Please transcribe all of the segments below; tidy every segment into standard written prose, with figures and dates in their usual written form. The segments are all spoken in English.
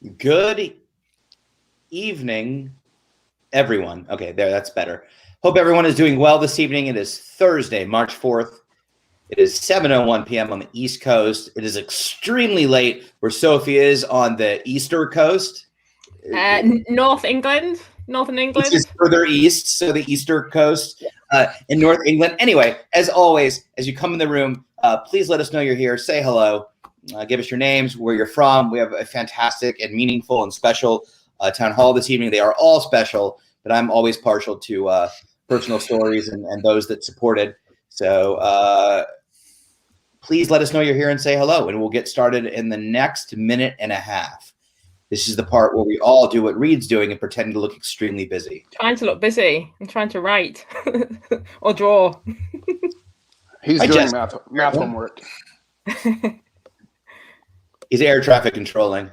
Good evening, everyone. Okay, that's better. Hope everyone is doing well this evening. It is Thursday, March 4th. It is 7:01 p.m. on the East Coast. It is extremely late where Sophie is on the Eastern Coast. Northern England. This is further east, so the Eastern Coast in North England. Anyway, as always, as you come in the room, please let us know you're here. Say hello. Give us your names, where you're from. We have a fantastic and meaningful and special town hall this evening. They are all special, but I'm always partial to personal stories and those that supported. So please let us know you're here and say hello, and we'll get started in the next minute and a half. This is the part where we all do what Reid's doing and pretend to look extremely busy. Trying to look busy. I'm trying to write or draw. He's doing math homework. He's air traffic controlling.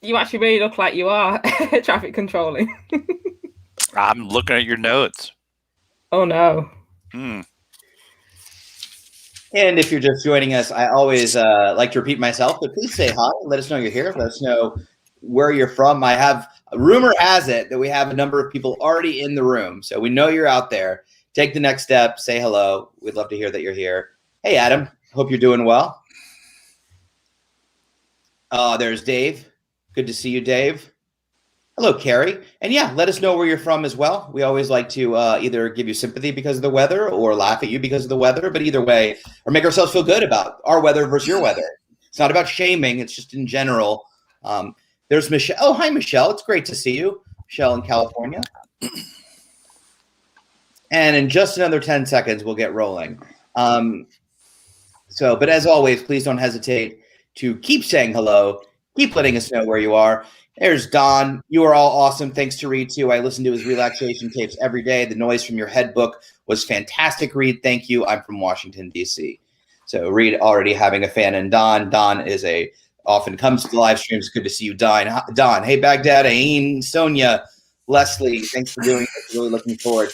You actually really look like you are traffic controlling. I'm looking at your notes. Oh, no. And if you're just joining us, I always like to repeat myself, but please say hi. Let us know you're here. Let us know where you're from. Rumor has it that we have a number of people already in the room. So we know you're out there. Take the next step. Say hello. We'd love to hear that you're here. Hey, Adam. Hope you're doing well. There's Dave. Good to see you, Dave. Hello, Carrie. And yeah, let us know where you're from as well. We always like to either give you sympathy because of the weather or laugh at you because of the weather, but either way, or make ourselves feel good about our weather versus your weather. It's not about shaming. It's just in general. There's Michelle. Oh, hi, Michelle. It's great to see you. Michelle in California. And in just another 10 seconds, we'll get rolling. But as always, please don't hesitate to keep saying hello. Keep letting us know where you are. There's Don. You are all awesome. Thanks to Reid, too. I listen to his relaxation tapes every day. The noise from your head book was fantastic, Reid. Thank you. I'm from Washington, D.C. So Reid already having a fan in Don. Don often comes to the live streams. Good to see you, Don. Don. Hey, Baghdad, Ain, Sonia, Leslie. Thanks for doing this. Really looking forward.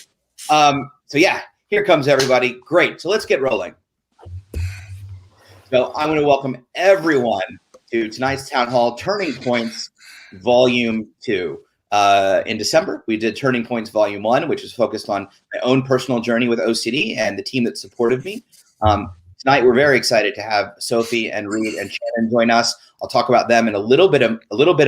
Yeah, here comes everybody. Great. So let's get rolling. So I'm going to welcome everyone to tonight's Town Hall Turning Points Volume 2. In December, we did Turning Points Volume 1, which was focused on my own personal journey with OCD and the team that supported me. Tonight, we're very excited to have Sophie and Reid and Shannon join us. I'll talk about them in a little bit of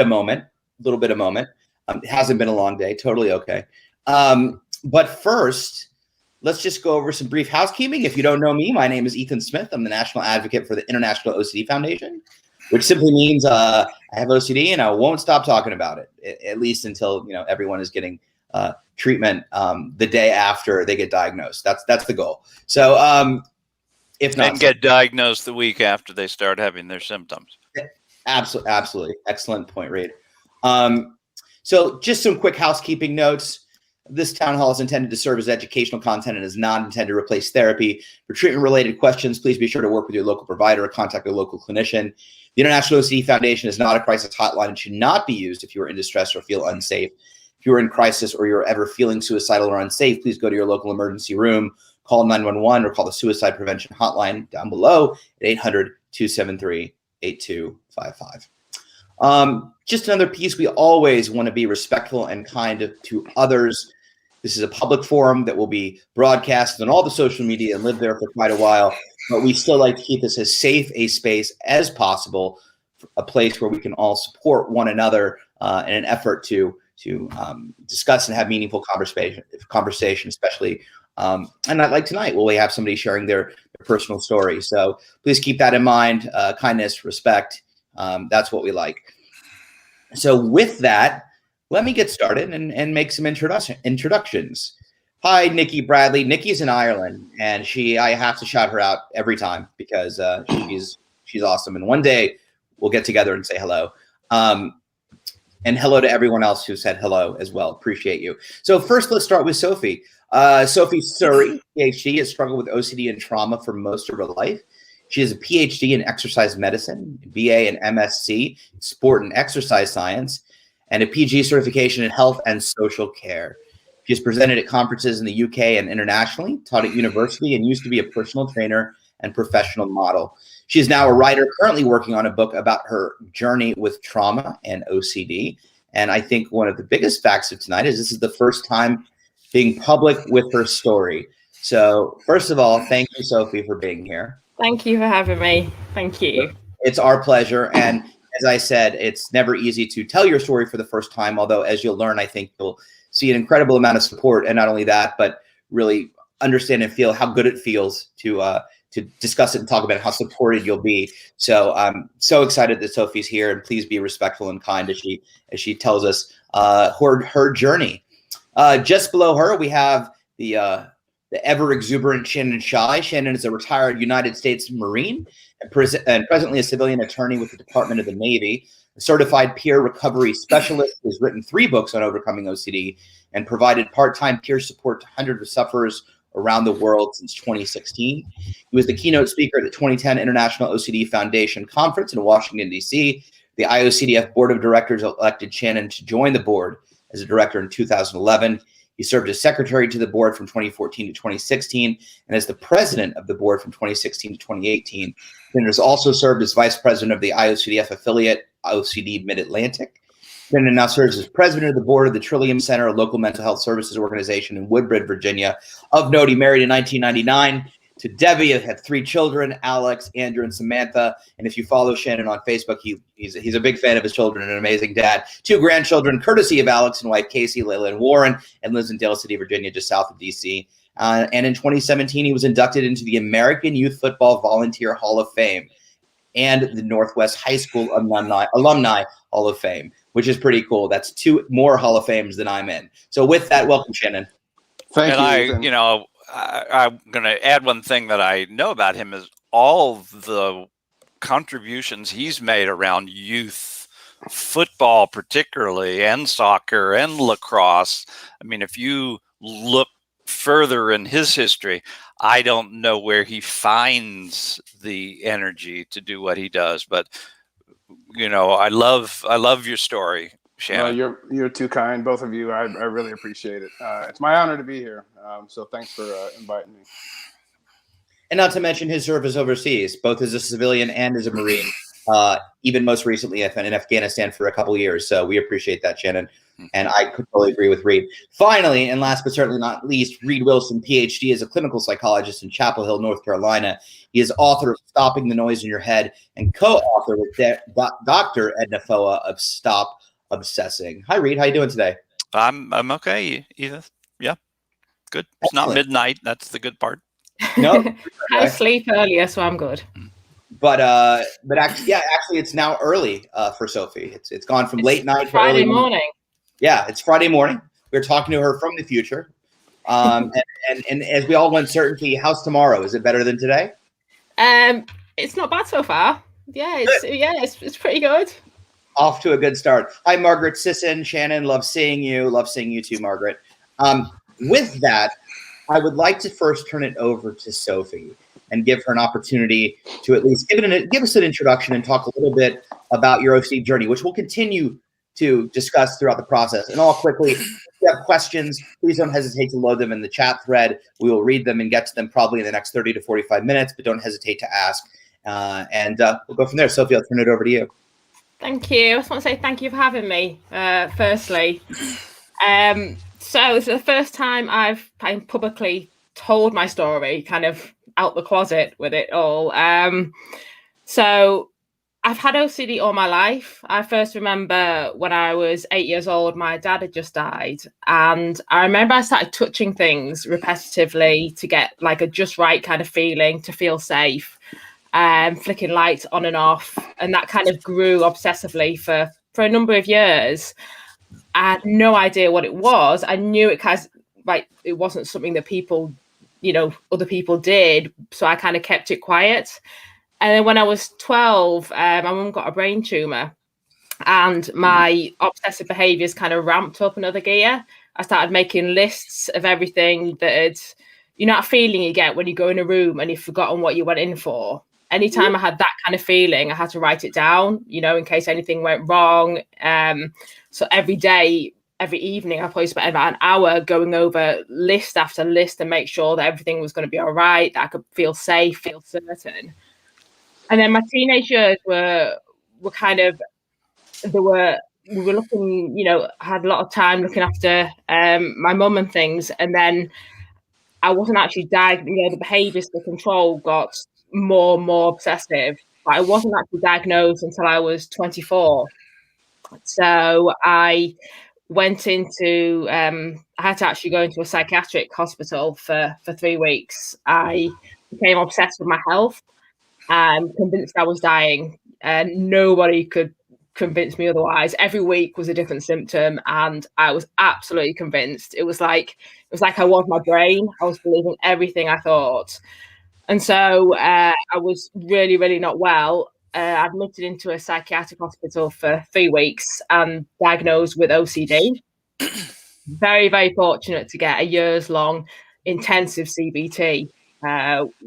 moment. It hasn't been a long day. Totally okay. But first, let's just go over some brief housekeeping. If you don't know me, my name is Ethan Smith. I'm the National Advocate for the International OCD Foundation, which simply means I have OCD and I won't stop talking about it, at least until everyone is getting treatment the day after they get diagnosed. That's the goal. So if not, and get diagnosed the week after they start having their symptoms. Absolutely. Excellent point, Reid. So just some quick housekeeping notes. This town hall is intended to serve as educational content and is not intended to replace therapy. For treatment-related questions, please be sure to work with your local provider or contact a local clinician. The International OCD Foundation is not a crisis hotline and should not be used if you are in distress or feel unsafe. If you are in crisis or you're ever feeling suicidal or unsafe, please go to your local emergency room, call 911, or call the Suicide Prevention Hotline down below at 800-273-8255. Just another piece, we always want to be respectful and kind to others. This is a public forum that will be broadcast on all the social media and live there for quite a while, but we still like to keep this as safe a space as possible, a place where we can all support one another in an effort to discuss and have meaningful conversation, especially and not like tonight, where we have somebody sharing their personal story. So please keep that in mind. Kindness, respect, that's what we like. So with that, let me get started and make some introductions. Hi, Nikki Bradley. Nikki's in Ireland, and I have to shout her out every time because she's awesome. And one day we'll get together and say hello. And hello to everyone else who said hello as well. Appreciate you. So first, let's start with Sophie. Sophie Suri, PhD, has struggled with OCD and trauma for most of her life. She has a PhD in exercise medicine, BA and MSc in sport and exercise science, and a PG certification in health and social care. She has presented at conferences in the UK and internationally, taught at university, and used to be a personal trainer and professional model. She is now a writer currently working on a book about her journey with trauma and OCD. And I think one of the biggest facts of tonight is this is the first time being public with her story. So first of all, thank you, Sophie, for being here. Thank you for having me. Thank you. It's our pleasure. And as I said, it's never easy to tell your story for the first time, although as you'll learn, I think you'll see an incredible amount of support. And not only that, but really understand and feel how good it feels to discuss it and talk about how supported you'll be. So I'm so excited that Sophie's here, and please be respectful and kind as she tells us her journey. Just below her, we have the ever exuberant Shannon Shy. Shannon is a retired United States Marine and presently a civilian attorney with the Department of the Navy, a certified peer recovery specialist who has written 3 books on overcoming OCD and provided part-time peer support to hundreds of sufferers around the world since 2016. He was the keynote speaker at the 2010 International OCD Foundation Conference in Washington, D.C. The IOCDF Board of Directors elected Shannon to join the board as a director in 2011. He served as secretary to the board from 2014 to 2016 and as the president of the board from 2016 to 2018. Shannon has also served as vice president of the IOCDF affiliate, OCD Mid-Atlantic. Shannon now serves as president of the board of the Trillium Center, a local mental health services organization in Woodbridge, Virginia. Of note, he married in 1999 to Debbie. They have 3 children, Alex, Andrew, and Samantha. And if you follow Shannon on Facebook, he's a big fan of his children and an amazing dad. 2 grandchildren, courtesy of Alex and wife Casey, Layla, and Warren, and lives in Dale City, Virginia, just south of D.C. And in 2017, he was inducted into the American Youth Football Volunteer Hall of Fame and the Northwest High School Alumni Hall of Fame, which is pretty cool. That's 2 more Hall of Fames than I'm in. So with that, welcome, Shannon. Thank you. I'm going to add one thing that I know about him is all the contributions he's made around youth football, particularly, and soccer and lacrosse. I mean, if you look further in his history, I don't know where he finds the energy to do what he does, but I love your story, Shannon. You're too kind, both of you. I really appreciate it. It's my honor to be here. So thanks for inviting me. And not to mention his service overseas, both as a civilian and as a Marine, even most recently in Afghanistan for a couple of years. So we appreciate that, Shannon. And I could totally agree with Reid. Finally, and last but certainly not least, Reid Wilson, PhD, is a clinical psychologist in Chapel Hill, North Carolina. He is author of Stopping the Noise in Your Head and co-author with Dr. Edna Foa of Stop Obsessing. Hi, Reid. How you doing today? I'm okay, Edith. Yeah, good. It's not midnight. That's the good part. No, I sleep earlier, so I'm good. But actually, it's now early for Sophie. It's gone from late night to Friday early morning. Yeah, it's Friday morning. We're talking to her from the future. And as we all want certainty, how's tomorrow? Is it better than today? It's not bad so far. Yeah, it's pretty good. Off to a good start. Hi, Margaret Sisson. Shannon, love seeing you. Love seeing you too, Margaret. With that, I would like to first turn it over to Sophie and give her an opportunity to at least give us an introduction and talk a little bit about your OCD journey, which we'll continue to discuss throughout the process. And all quickly, if you have questions, please don't hesitate to load them in the chat thread. We will read them and get to them probably in the next 30 to 45 minutes, but don't hesitate to ask. And we'll go from there. Sophie, I'll turn it over to you. Thank you. I just want to say thank you for having me, firstly. So it's the first time I've publicly told my story, kind of out the closet with it all. So I've had OCD all my life. I first remember when I was 8 years old, my dad had just died. And I remember I started touching things repetitively to get like a just right kind of feeling, to feel safe, flicking lights on and off. And that kind of grew obsessively for a number of years. I had no idea what it was. I knew it wasn't something that people, other people did. So I kind of kept it quiet. And then when I was 12, my mum got a brain tumor and my obsessive behaviors kind of ramped up another gear. I started making lists of everything that that feeling you get when you go in a room and you've forgotten what you went in for. Anytime I had that kind of feeling, I had to write it down, in case anything went wrong. So every day every evening I probably spent about an hour going over list after list and make sure that everything was going to be all right, that I could feel safe, feel certain. And then my teenage years were kind of, we were looking, I had a lot of time looking after my mum and things, and then I wasn't actually diagnosed. The behaviours, the control got more and more obsessive, but I wasn't actually diagnosed until I was 24. So I went into, I had to actually go into a psychiatric hospital for 3 weeks. I became obsessed with my health and convinced I was dying, and nobody could convince me otherwise. Every week was a different symptom, and I was absolutely convinced. It was like I was my brain. I was believing everything I thought. And so I was really, really not well. Admitted into a psychiatric hospital for 3 weeks and diagnosed with OCD. Very, very fortunate to get a years-long intensive CBT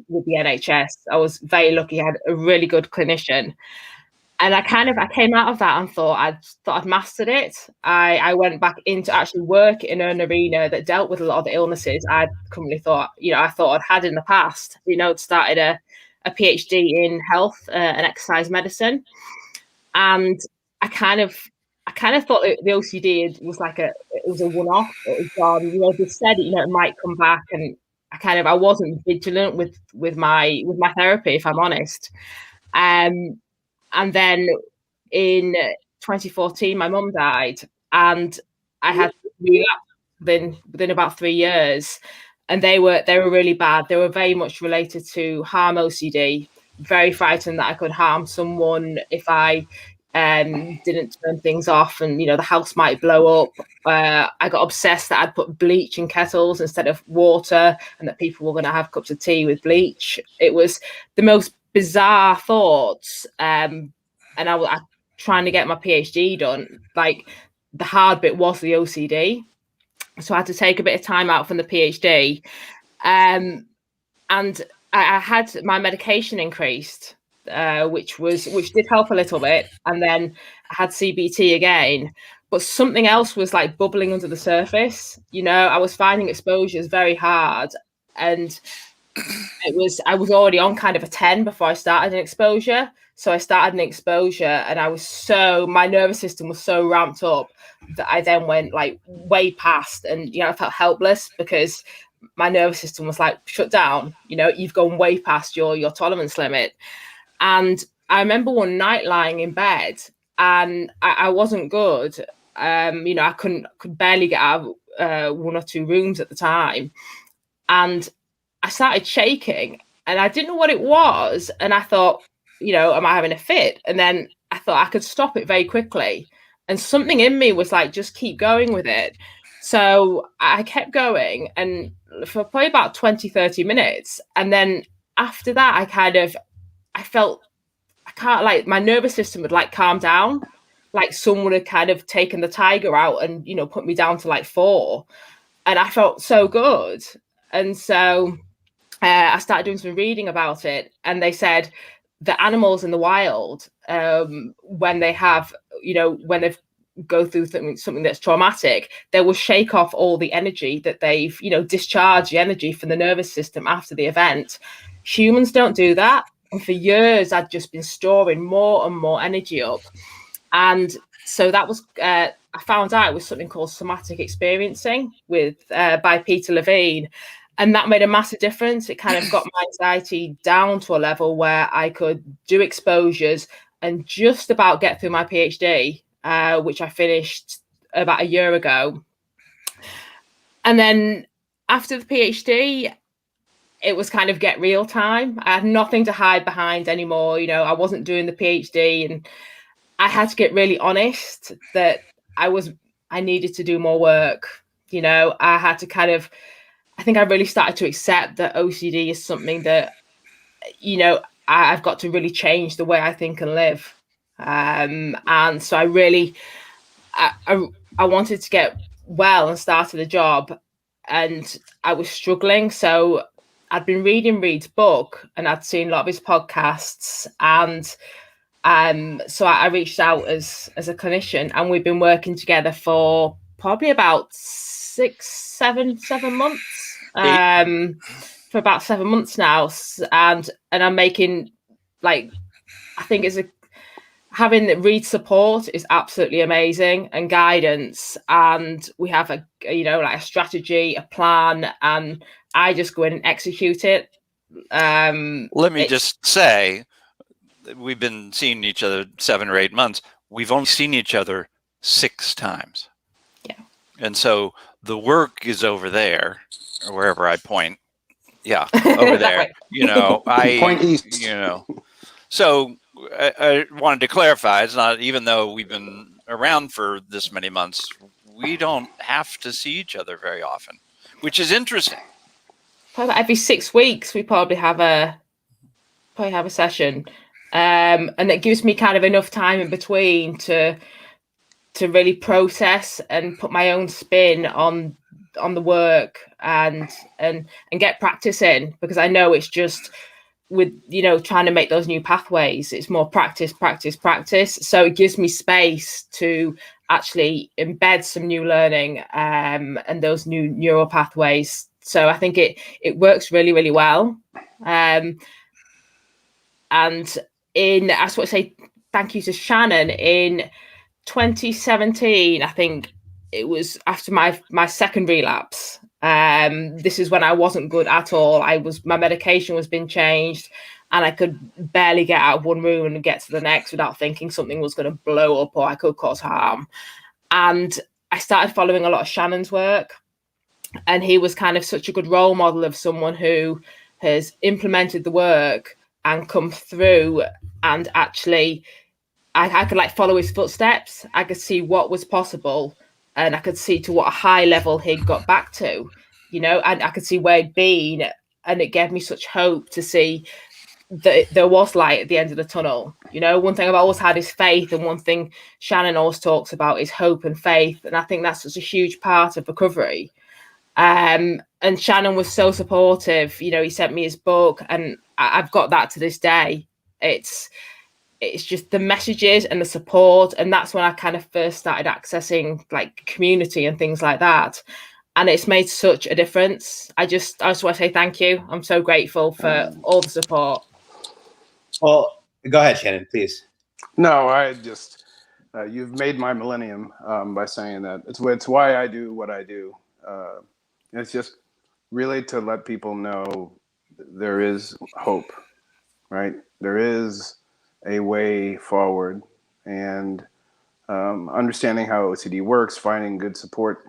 with the NHS. I was very lucky. I had a really good clinician. And I came out of that and thought I'd mastered it. I went back into actually work in an arena that dealt with a lot of the illnesses I currently thought, I thought I'd had in the past. Started a PhD in health and exercise medicine. And I kind of thought the OCD was it was a one-off. It was gone. They said it might come back, and I wasn't vigilant with my therapy, if I'm honest. And then in 2014, my mum died, and I had relapsed within about 3 years, and they were really bad. They were very much related to Harmocd. Very frightened that I could harm someone if I didn't turn things off, and the house might blow up. I got obsessed that I'd put bleach in kettles instead of water, and that people were going to have cups of tea with bleach. It was the most bizarre thoughts. And I trying to get my PhD done. Like, the hard bit was the OCD, so I had to take a bit of time out from the PhD. And I had my medication increased, which did help a little bit. And then I had CBT again, but something else was like bubbling under the surface. I was finding exposures very hard, and I was already on kind of a 10 before I started an exposure. So I started an exposure, and my nervous system was so ramped up that I then went like way past, and I felt helpless because my nervous system was like, shut down, you've gone way past your tolerance limit. And I remember one night lying in bed, and I wasn't good. I could barely get out of 1 or 2 rooms at the time, and I started shaking, and I didn't know what it was. And I thought, am I having a fit? And then I thought I could stop it very quickly. And something in me was like, just keep going with it. So I kept going, and for probably about 20, 30 minutes. And then after that, I felt, my nervous system would like calm down. Like someone had kind of taken the tiger out and, put me down to like 4. And I felt so good. And so I started doing some reading about it, and they said the animals in the wild, when they have, when they've go through something that's traumatic, they will shake off all the energy that they've, discharged the energy from the nervous system after the event. Humans don't do that. And for years, I'd just been storing more and more energy up. And so that was, I found out it was something called somatic experiencing by Peter Levine. And that made a massive difference. It kind of got my anxiety down to a level where I could do exposures and just about get through my PhD, which I finished about a year ago. And then after the PhD, it was kind of get real time. I had nothing to hide behind anymore. I wasn't doing the PhD, and I had to get really honest that I needed to do more work. I had to I think I really started to accept that OCD is something that, I've got to really change the way I think and live. And so I really, I wanted to get well and started a job, and I was struggling. So I'd been reading Reid's book, and I'd seen a lot of his podcasts, and so I reached out as a clinician, and we've been working together for probably about 7 months. For about 7 months now, and I'm making, like, I think having Reid support is absolutely amazing, and guidance, and we have a strategy, a plan, and I just go in and execute it. Let me just say, we've been seeing each other 7 or 8 months. We've only seen each other 6 times. Yeah. And so the work is over there, or wherever I point. Yeah, over there. Point east. So I wanted to clarify, it's not, even though we've been around for this many months, we don't have to see each other very often, which is interesting. Probably every 6 weeks we probably have a session, and it gives me kind of enough time in between to really process and put my own spin on the work and get practice in, because I know it's just with trying to make those new pathways, it's more practice. So it gives me space to actually embed some new learning and those new neural pathways. So I think it works really, really well. And I just want to say thank you to Shannon. In 2017, I think it was after my second relapse. This is when I wasn't good at all. My medication was being changed, and I could barely get out of one room and get to the next without thinking something was going to blow up or I could cause harm. And I started following a lot of Shannon's work, and he was kind of such a good role model of someone who has implemented the work and come through, and actually I could follow his footsteps. I could see what was possible, and I could see to what a high level he'd got back to, and I could see where he'd been, and it gave me such hope to see that there was light at the end of the tunnel. One thing I've always had is faith, and one thing Shannon always talks about is hope and faith, and I think that's such a huge part of recovery. And Shannon was so supportive. He sent me his book, and I've got that to this day. It's just the messages and the support, and that's when I kind of first started accessing community and things like that, and it's made such a difference. I just want to say thank you. I'm so grateful for all the support. Well, go ahead, Shannon, please. No, I just you've made my millennium by saying that. It's why I do what I do. It's just really to let people know there is hope, right? There is a way forward, and understanding how OCD works, finding good support.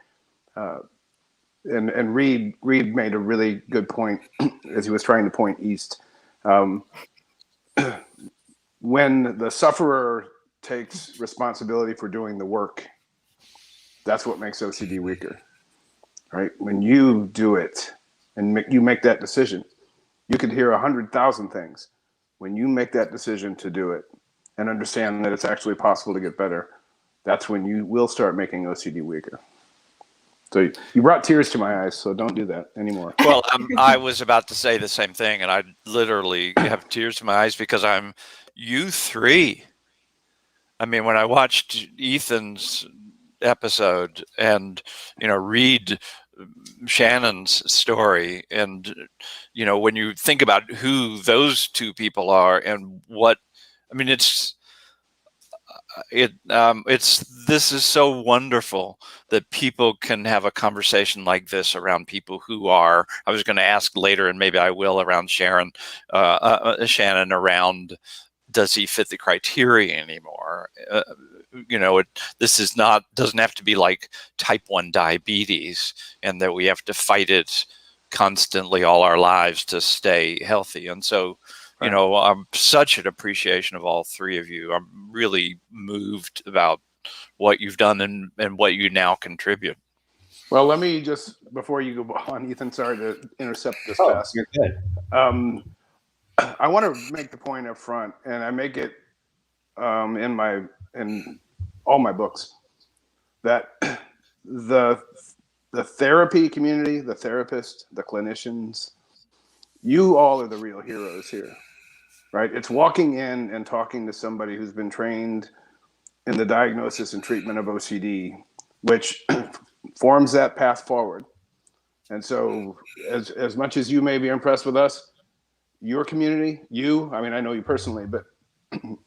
And Reid made a really good point as he was trying to point east. When the sufferer takes responsibility for doing the work, that's what makes OCD weaker, right? When you do it and you make that decision, you could hear 100,000 things. When you make that decision to do it and understand that it's actually possible to get better, that's when you will start making OCD weaker. So you brought tears to my eyes, so don't do that anymore. Well, I was about to say the same thing, and I literally have tears to my eyes because I'm U3. I mean, when I watched Ethan's episode and, read Shannon's story, and, when you think about who those two people are and what, I mean, this is so wonderful that people can have a conversation like this around people who are, I was going to ask later, and maybe I will, around Shannon around, does he fit the criteria anymore? This is not, doesn't have to be like type 1 diabetes and that we have to fight it constantly all our lives to stay healthy. And so, I'm such an appreciation of all three of you. I'm really moved about what you've done and what you now contribute. Well, let me just, before you go on, Ethan, sorry to intercept this fast. You're good. I want to make the point up front, and I make it in all my books, that the therapy community, the therapists, the clinicians, you all are the real heroes here, right? It's walking in and talking to somebody who's been trained in the diagnosis and treatment of OCD, which forms that path forward. And so as much as you may be impressed with us, your community, I mean, I know you personally, but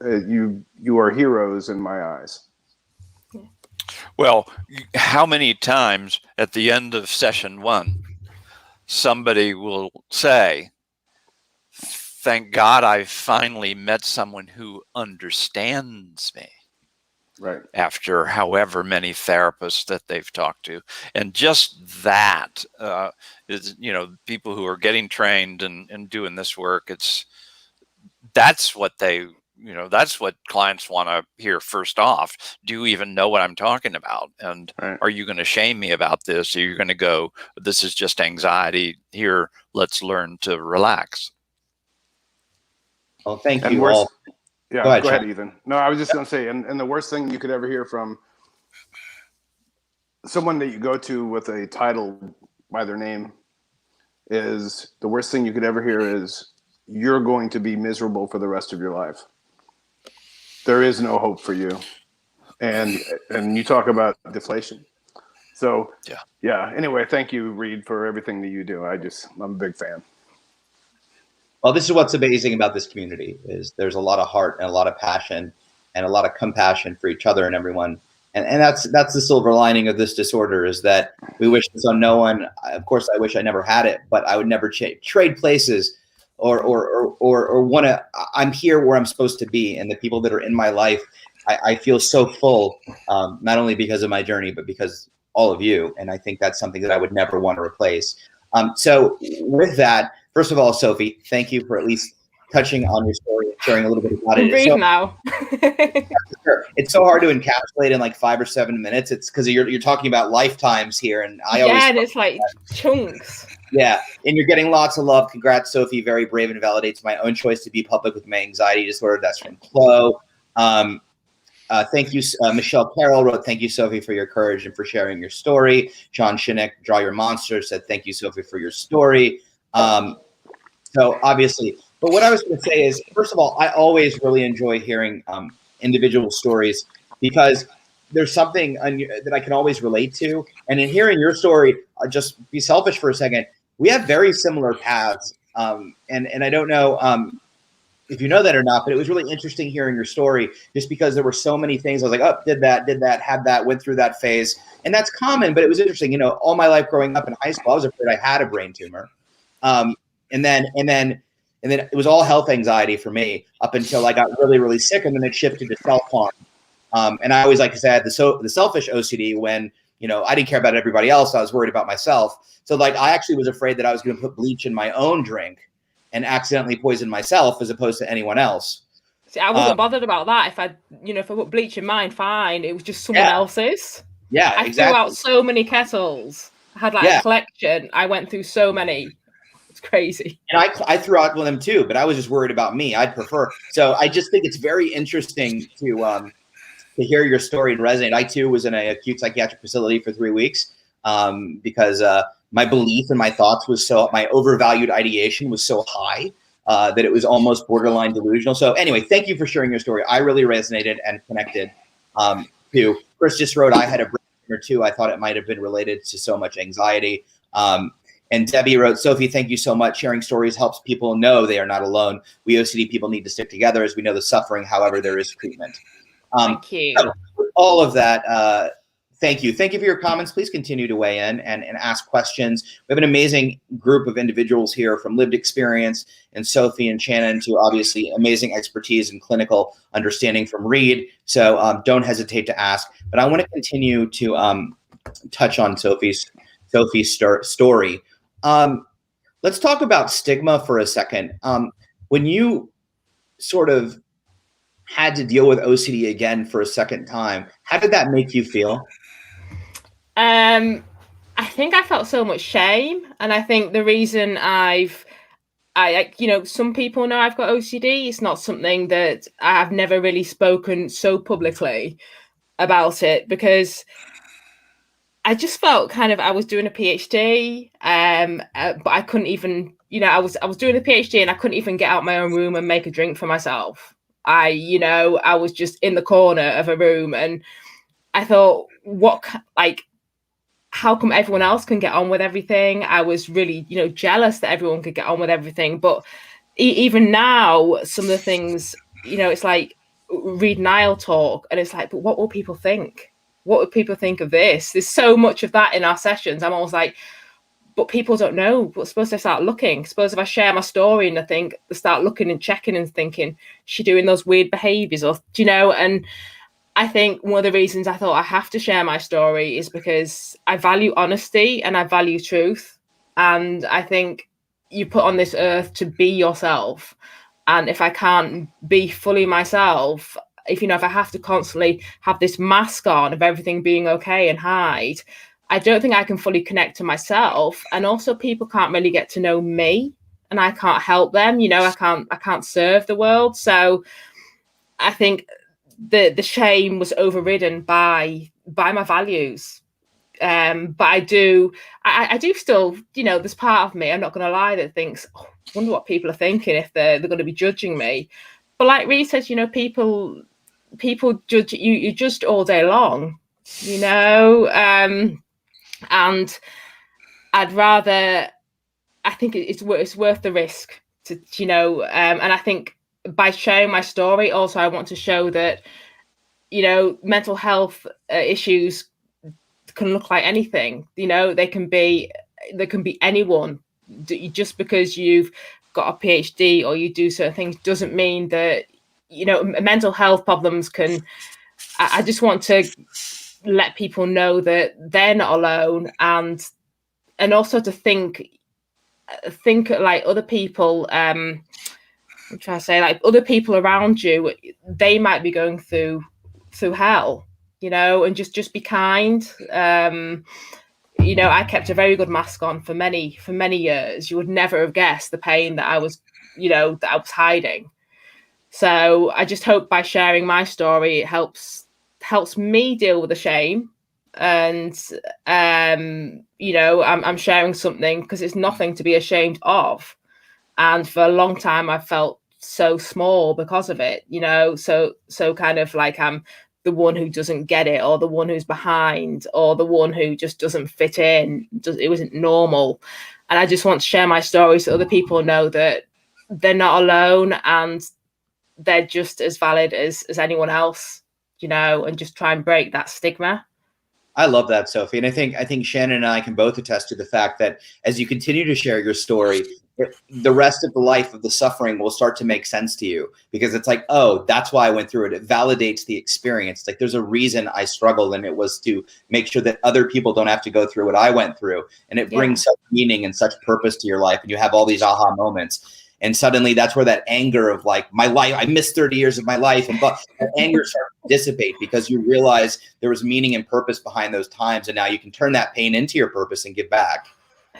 you are heroes in my eyes. Well, how many times at the end of session 1, somebody will say, thank God I finally met someone who understands me. Right. After however many therapists that they've talked to. And just that is, people who are getting trained and doing this work, that's what that's what clients want to hear first off. Do you even know what I'm talking about? And right. Are you going to shame me about this? Or you're going to go, this is just anxiety. Here, let's learn to relax. Well, thank you all. Yeah, go ahead, Ethan. No, I was just going to say, and the worst thing you could ever hear from someone that you go to with a title by their name is, the worst thing you could ever hear is, you're going to be miserable for the rest of your life. There is no hope for you. And you talk about deflation. So, yeah. Anyway, thank you, Reid, for everything that you do. I'm a big fan. Well, this is what's amazing about this community is there's a lot of heart and a lot of passion and a lot of compassion for each other and everyone. And that's the silver lining of this disorder is that we wish this on no one. Of course, I wish I never had it, but I would never trade places or want to. I'm here where I'm supposed to be. And the people that are in my life, I feel so full, not only because of my journey, but because all of you. And I think that's something that I would never want to replace. So with that, first of all, Sophie, thank you for at least touching on your story and sharing a little bit about it. Breathe now. It's so hard to encapsulate in like 5 or 7 minutes. It's because you're talking about lifetimes here, and and it's like chunks. Yeah, and you're getting lots of love. Congrats, Sophie. Very brave and validates my own choice to be public with my anxiety disorder. That's from Chloe. Thank you, Michelle Carroll wrote, thank you, Sophie, for your courage and for sharing your story. John Shinnick, Draw Your Monster, said, thank you, Sophie, for your story. So obviously, but what I was going to say is, first of all, I always really enjoy hearing individual stories because there's something that I can always relate to. And in hearing your story, I'll just be selfish for a second. We have very similar paths. And I don't know if you know that or not, but it was really interesting hearing your story just because there were so many things. I was like, oh, did that, had that, went through that phase. And that's common, but it was interesting. All my life growing up in high school, I was afraid I had a brain tumor. And then it was all health anxiety for me up until I got really, really sick. And then it shifted to self-harm. And I always like to say I had the selfish OCD when, I didn't care about everybody else. I was worried about myself. So like, I actually was afraid that I was going to put bleach in my own drink and accidentally poison myself as opposed to anyone else. See, I wasn't bothered about that. If I put bleach in mine, fine. It was just someone else's. Yeah, I exactly. threw out so many kettles. I had a collection. I went through so many. It's crazy. And I threw out one of them too, but I was just worried about me. I'd prefer. So I just think it's very interesting to hear your story and resonate. I too was in an acute psychiatric facility for 3 weeks because my belief and my thoughts my overvalued ideation was so high that it was almost borderline delusional. So anyway, thank you for sharing your story. I really resonated and connected to. Chris just wrote, I had a brain tumor too. I thought it might have been related to so much anxiety. And Debbie wrote, Sophie, thank you so much. Sharing stories helps people know they are not alone. We OCD people need to stick together as we know the suffering. However, there is treatment. Thank you. So all of that. Thank you. Thank you for your comments. Please continue to weigh in and ask questions. We have an amazing group of individuals here from lived experience and Sophie and Shannon to obviously amazing expertise and clinical understanding from Reid. So don't hesitate to ask. But I want to continue to touch on Sophie's story. Let's talk about stigma for a second. When you sort of had to deal with OCD again for a second time, how did that make you feel? I think I felt so much shame, and I think the reason some people know I've got OCD. It's not something that I've never really spoken so publicly about it because I just felt I was doing a PhD, but I couldn't even, I was doing a PhD and I couldn't even get out my own room and make a drink for myself. I was just in the corner of a room and I thought, how come everyone else can get on with everything? I was really, jealous that everyone could get on with everything. But even now, some of the things, it's like Reid and I'll talk, and it's like, but what will people think? What would people think of this? There's so much of that in our sessions. I'm always like, but people don't know. But suppose they start looking. Suppose if I share my story and I think they start looking and checking and thinking, she doing those weird behaviors, or and I think one of the reasons I thought I have to share my story is because I value honesty and I value truth. And I think you put on this earth to be yourself. And if I can't be fully myself, if I have to constantly have this mask on of everything being okay and hide, I don't think I can fully connect to myself. And also people can't really get to know me, and I can't help them. I can't serve the world. So I think the shame was overridden by my values. But I do still, there's part of me, I'm not going to lie, that thinks, oh, I wonder what people are thinking if they're going to be judging me. But like Reid says, people judge you just all day long, and I'd rather, I think it's worth the risk to, and I think by sharing my story, also I want to show that, mental health issues can look like anything. They can be anyone. Just because you've got a PhD or you do certain things doesn't mean that mental health problems can. I just want to let people know that they're not alone, and also to think like other people. I'm trying to say, like, other people around you, they might be going through hell, and just be kind. I kept a very good mask on for many years. You would never have guessed the pain that I was, that I was hiding. So I just hope by sharing my story, it helps me deal with the shame. And, I'm sharing something because it's nothing to be ashamed of. And for a long time, I felt so small because of it, so kind of like I'm the one who doesn't get it, or the one who's behind, or the one who just doesn't fit in. It wasn't normal. And I just want to share my story so other people know that they're not alone and they're just as valid as anyone else, and just try and break that stigma. I love that, Sophie. And I think Shannon and I can both attest to the fact that as you continue to share your story, the rest of the life of the suffering will start to make sense to you, because it's like, oh, that's why I went through it. It validates the experience. Like, there's a reason I struggled, and it was to make sure that other people don't have to go through what I went through. And it brings such meaning and such purpose to your life. And you have all these aha moments. And suddenly that's where that anger of like, my life, I missed 30 years of my life. And that anger starts to dissipate because you realize there was meaning and purpose behind those times. And now you can turn that pain into your purpose and give back.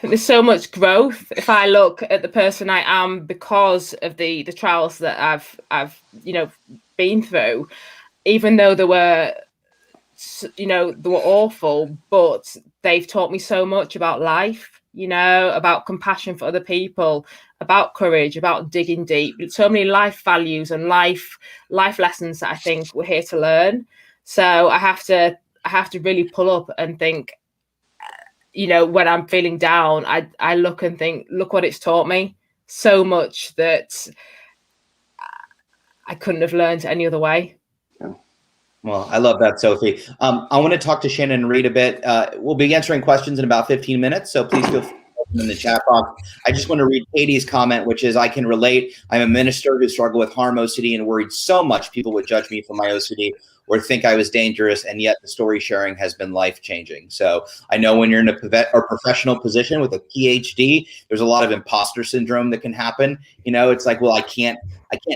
There's so much growth if I look at the person I am because of the trials that I've been through, even though they were awful, but they've taught me so much about life, about compassion for other people, about courage, about digging deep. So many life values and life lessons that I think we're here to learn. So I have to really pull up and think, when I'm feeling down, I look and think, look what it's taught me. So much that I couldn't have learned any other way. Yeah. Well, I love that, Sophie. I want to talk to Shannon and Reid a bit. We'll be answering questions in about 15 minutes, so please feel free to in the chat box. I just want to read Katie's comment, which is, I can relate. I'm a minister who struggled with harm OCD and worried so much people would judge me for my OCD or think I was dangerous, and yet the story sharing has been life-changing. So I know when you're in a professional position with a PhD, there's a lot of imposter syndrome that can happen. It's like, well, I can't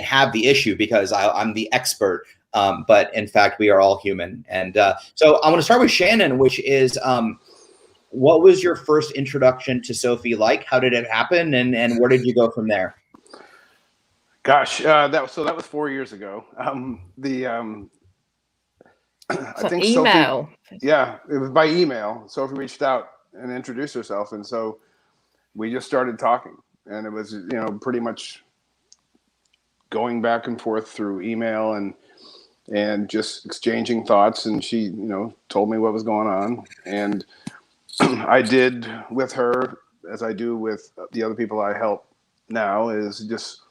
have the issue because I'm the expert. But in fact, we are all human. And so I want to start with Shannon, which is, what was your first introduction to Sophie like? How did it happen? And where did you go from there? Gosh, that was 4 years ago. I think email. Sophie, it was by email. Sophie reached out and introduced herself, and so we just started talking, and it was pretty much going back and forth through email and just exchanging thoughts. And she told me what was going on, and I did with her, as I do with the other people I help now, is just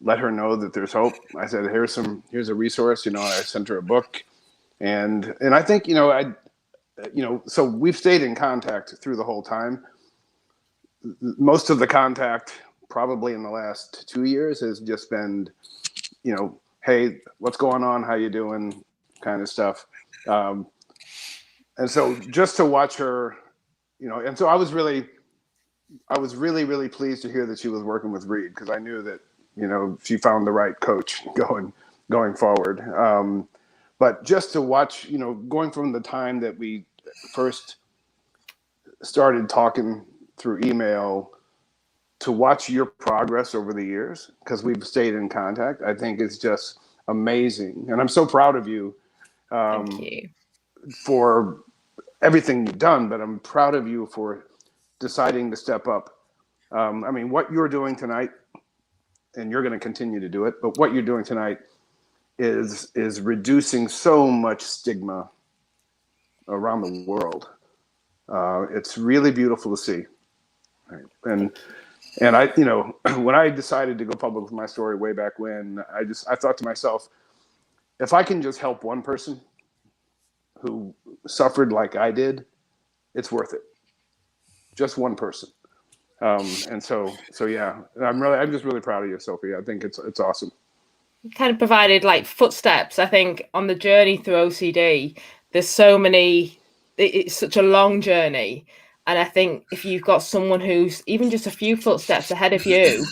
let her know that there's hope. I said, here's a resource, and I sent her a book, and I think, so we've stayed in contact through the whole time. Most of the contact probably in the last 2 years has just been, hey, what's going on? How you doing? Kind of stuff. And so just to watch her, and so I was really, really pleased to hear that she was working with Reid, because I knew that, she found the right coach going forward. But just to watch, going from the time that we first started talking through email to watch your progress over the years, because we've stayed in contact, I think it's just amazing. And I'm so proud of you, Thank you for everything you've done, but I'm proud of you for deciding to step up. What you're doing tonight, and you're going to continue to do it, but what you're doing tonight is reducing so much stigma around the world. It's really beautiful to see. Right. And I, when I decided to go public with my story way back when, I thought to myself, if I can just help one person who suffered like I did, it's worth it. Just one person. And so yeah, I'm just really proud of you, Sophie. I think it's awesome. kind of provided like footsteps, I think, on the journey through OCD. There's so many, it's such a long journey. And I think if you've got someone who's even just a few footsteps ahead of you,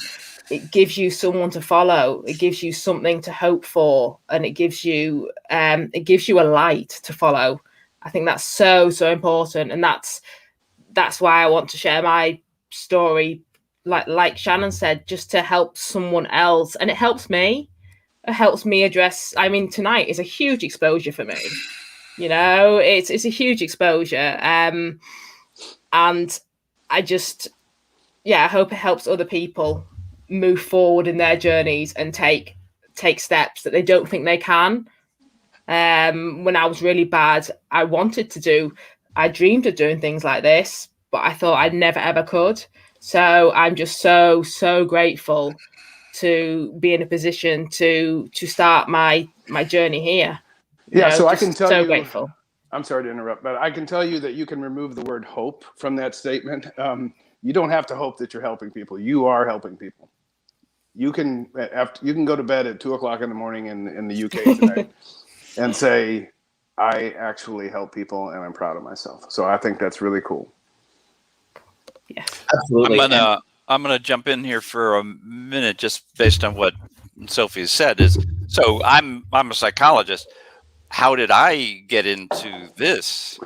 it gives you someone to follow. It gives you something to hope for, and it gives you a light to follow. I think that's so important, and that's why I want to share my story, like Shannon said, just to help someone else, and it helps me. It helps me address. I mean, tonight is a huge exposure for me. You know, it's a huge exposure, and I just, I hope it helps other people move forward in their journeys and take steps that they don't think they can. When I was really bad, I dreamed of doing things like this, but I thought I never ever could. So I'm just so grateful to be in a position to start my journey here. Yeah, so I can tell you, grateful. I'm sorry to interrupt, but I can tell you that you can remove the word hope from that statement. You don't have to hope that you're helping people. You are helping people. You can go to bed at 2:00 in the morning in the UK tonight and say, I actually help people and I'm proud of myself. So I think that's really cool. Yes, absolutely. I'm gonna jump in here for a minute, just based on what Sophie has said. So I'm a psychologist. How did I get into this?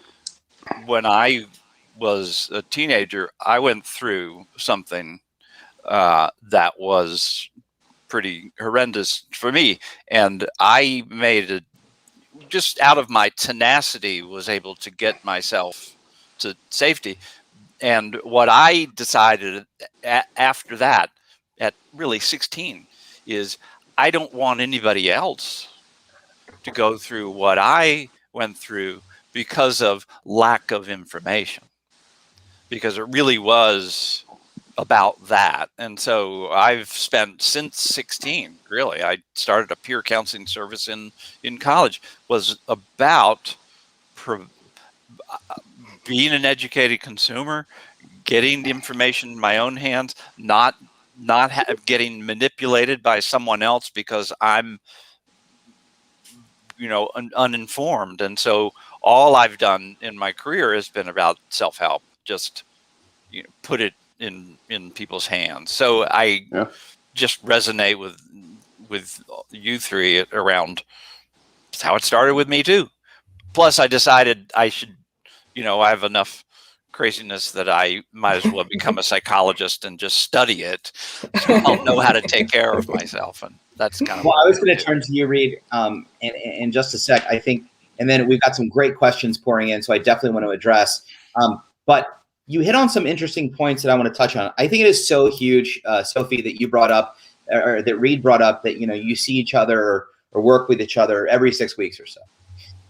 When I was a teenager, I went through something that was pretty horrendous for me, and I made just out of my tenacity, was able to get myself to safety. And what I decided after that, at really 16, is I don't want anybody else to go through what I went through because of lack of information, because it really was about that. And so I've spent since 16, really, I started a peer counseling service in college, was about being an educated consumer, getting the information in my own hands, not getting manipulated by someone else because I'm uninformed. And so all I've done in my career has been about self-help, just put it in people's hands. So I just resonate with you three around how it started with me too. Plus I decided I should, I have enough craziness that I might as well become a psychologist and just study it, so I'll know how to take care of myself. And that's kind of. Well, I was going to turn to you, Reid, in just a sec, I think, and then we've got some great questions pouring in, so I definitely want to address. But you hit on some interesting points that I want to touch on. I think it is so huge, Sophie, that you brought up, or that Reid brought up, that you see each other or work with each other every 6 weeks or so.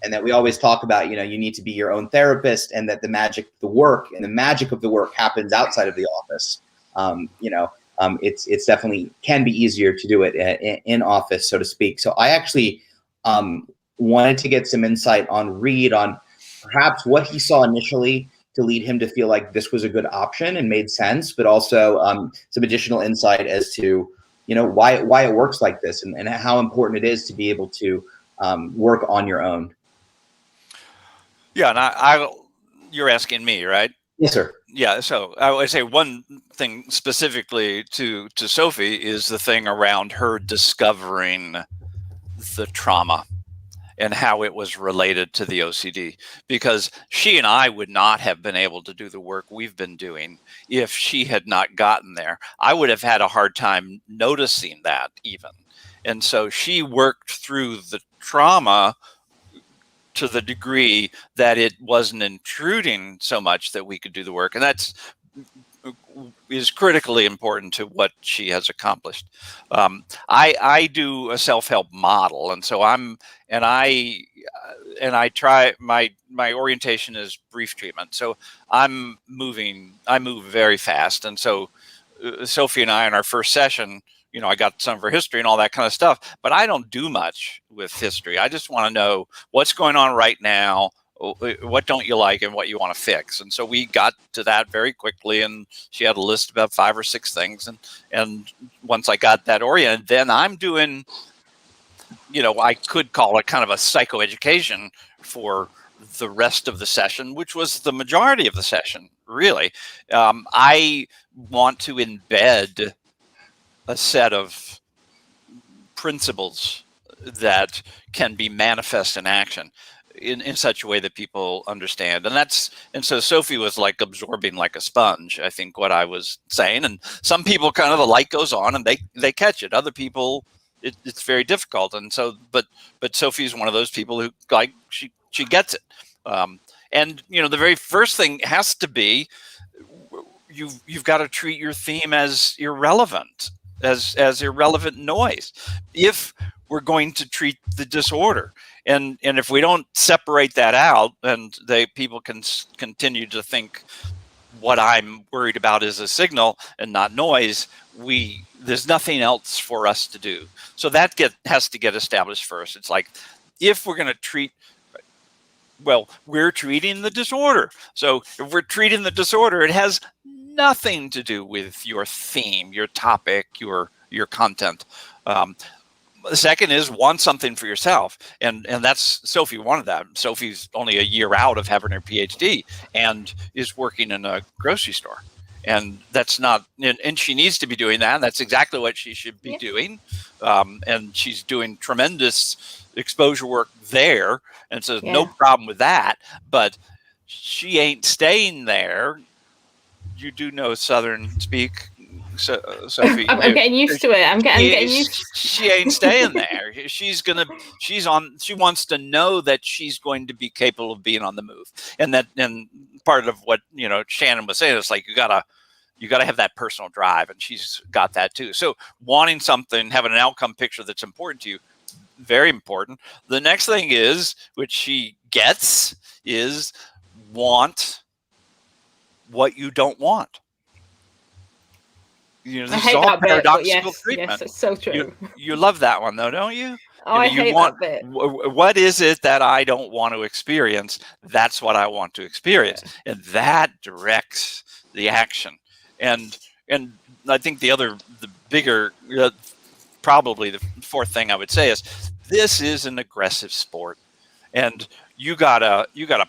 and that we always talk about, you need to be your own therapist, and that the magic of the work happens outside of the office. It's definitely can be easier to do it in office, so to speak. So I actually wanted to get some insight on Reid on perhaps what he saw initially to lead him to feel like this was a good option and made sense, but also some additional insight as to why it works like this, and how important it is to be able to work on your own. Yeah, and you're asking me, right? Yes, sir. Yeah, so I would say one thing specifically to Sophie is the thing around her discovering the trauma and how it was related to the OCD, because she and I would not have been able to do the work we've been doing if she had not gotten there. I would have had a hard time noticing that even. And so she worked through the trauma to the degree that it wasn't intruding so much that we could do the work. And that's is critically important to what she has accomplished. I do a self-help model, and so I try my orientation is brief treatment. So I move very fast, and so Sophie and I in our first session, I got some of her history and all that kind of stuff, but I don't do much with history. I just want to know what's going on right now, what don't you like, and what you want to fix. And so we got to that very quickly, and she had a list of about 5 or 6 things. And once I got that oriented, then I'm doing, I could call it kind of a psychoeducation for the rest of the session, which was the majority of the session, really. I want to embed a set of principles that can be manifest in action in such a way that people understand. And so Sophie was like absorbing like a sponge, I think, what I was saying. And some people kind of, the light goes on and they catch it. Other people, it's very difficult. And so, but Sophie's one of those people who, like, she gets it. And the very first thing has to be, you've got to treat your theme as irrelevant, as irrelevant noise, if we're going to treat the disorder. And if we don't separate that out, and people can continue to think what I'm worried about is a signal and not noise, there's nothing else for us to do. So that has to get established first. It's like, if we're going to treat, well, we're treating the disorder. So if we're treating the disorder, it has nothing to do with your theme, your topic, your content. The second is, want something for yourself. And that's, Sophie wanted that. Sophie's only a year out of having her PhD and is working in a grocery store. And that's not, and she needs to be doing that. And that's exactly what she should be doing. And she's doing tremendous exposure work there. And so no problem with that. But she ain't staying there. You do know Southern speak, Sophie. I'm getting used to it. I'm getting used. She ain't staying there. She wants to know that she's going to be capable of being on the move. And part of what Shannon was saying is, like, you gotta have that personal drive, and she's got that too. So wanting something, having an outcome picture that's important to you, very important. The next thing is, which she gets, is want what you don't want. This is all paradoxical treatment. Yes, it's so true. You love that one, though, don't you? Oh, I hate that bit. What is it that I don't want to experience? That's what I want to experience, and that directs the action. And I think the bigger, probably the fourth thing I would say is, this is an aggressive sport, and you gotta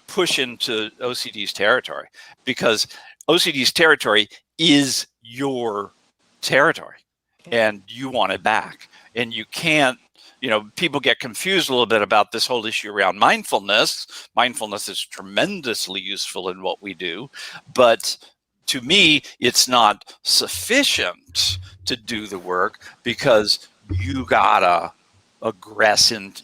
push into OCD's territory, because OCD's territory is your territory, and you want it back. And you can't, people get confused a little bit about this whole issue around mindfulness. Mindfulness is tremendously useful in what we do, but to me, it's not sufficient to do the work, because you gotta aggress, and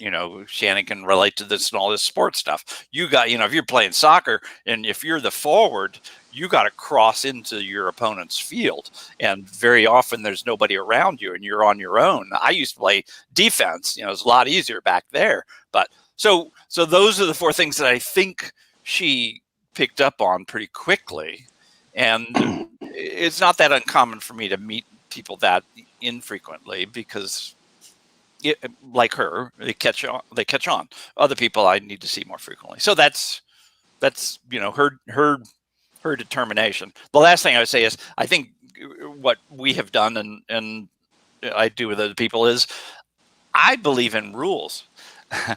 Shannon can relate to this and all this sports stuff. If you're playing soccer and if you're the forward, you got to cross into your opponent's field, and very often there's nobody around you and you're on your own. I used to play defense, you know, it's a lot easier back there. But so those are the four things that I think she picked up on pretty quickly. And it's not that uncommon for me to meet people that infrequently, because like her, they catch on. Other people I need to see more frequently. So that's you know, her determination. The last thing I would say is, I think what we have done and I do with other people is, I believe in rules.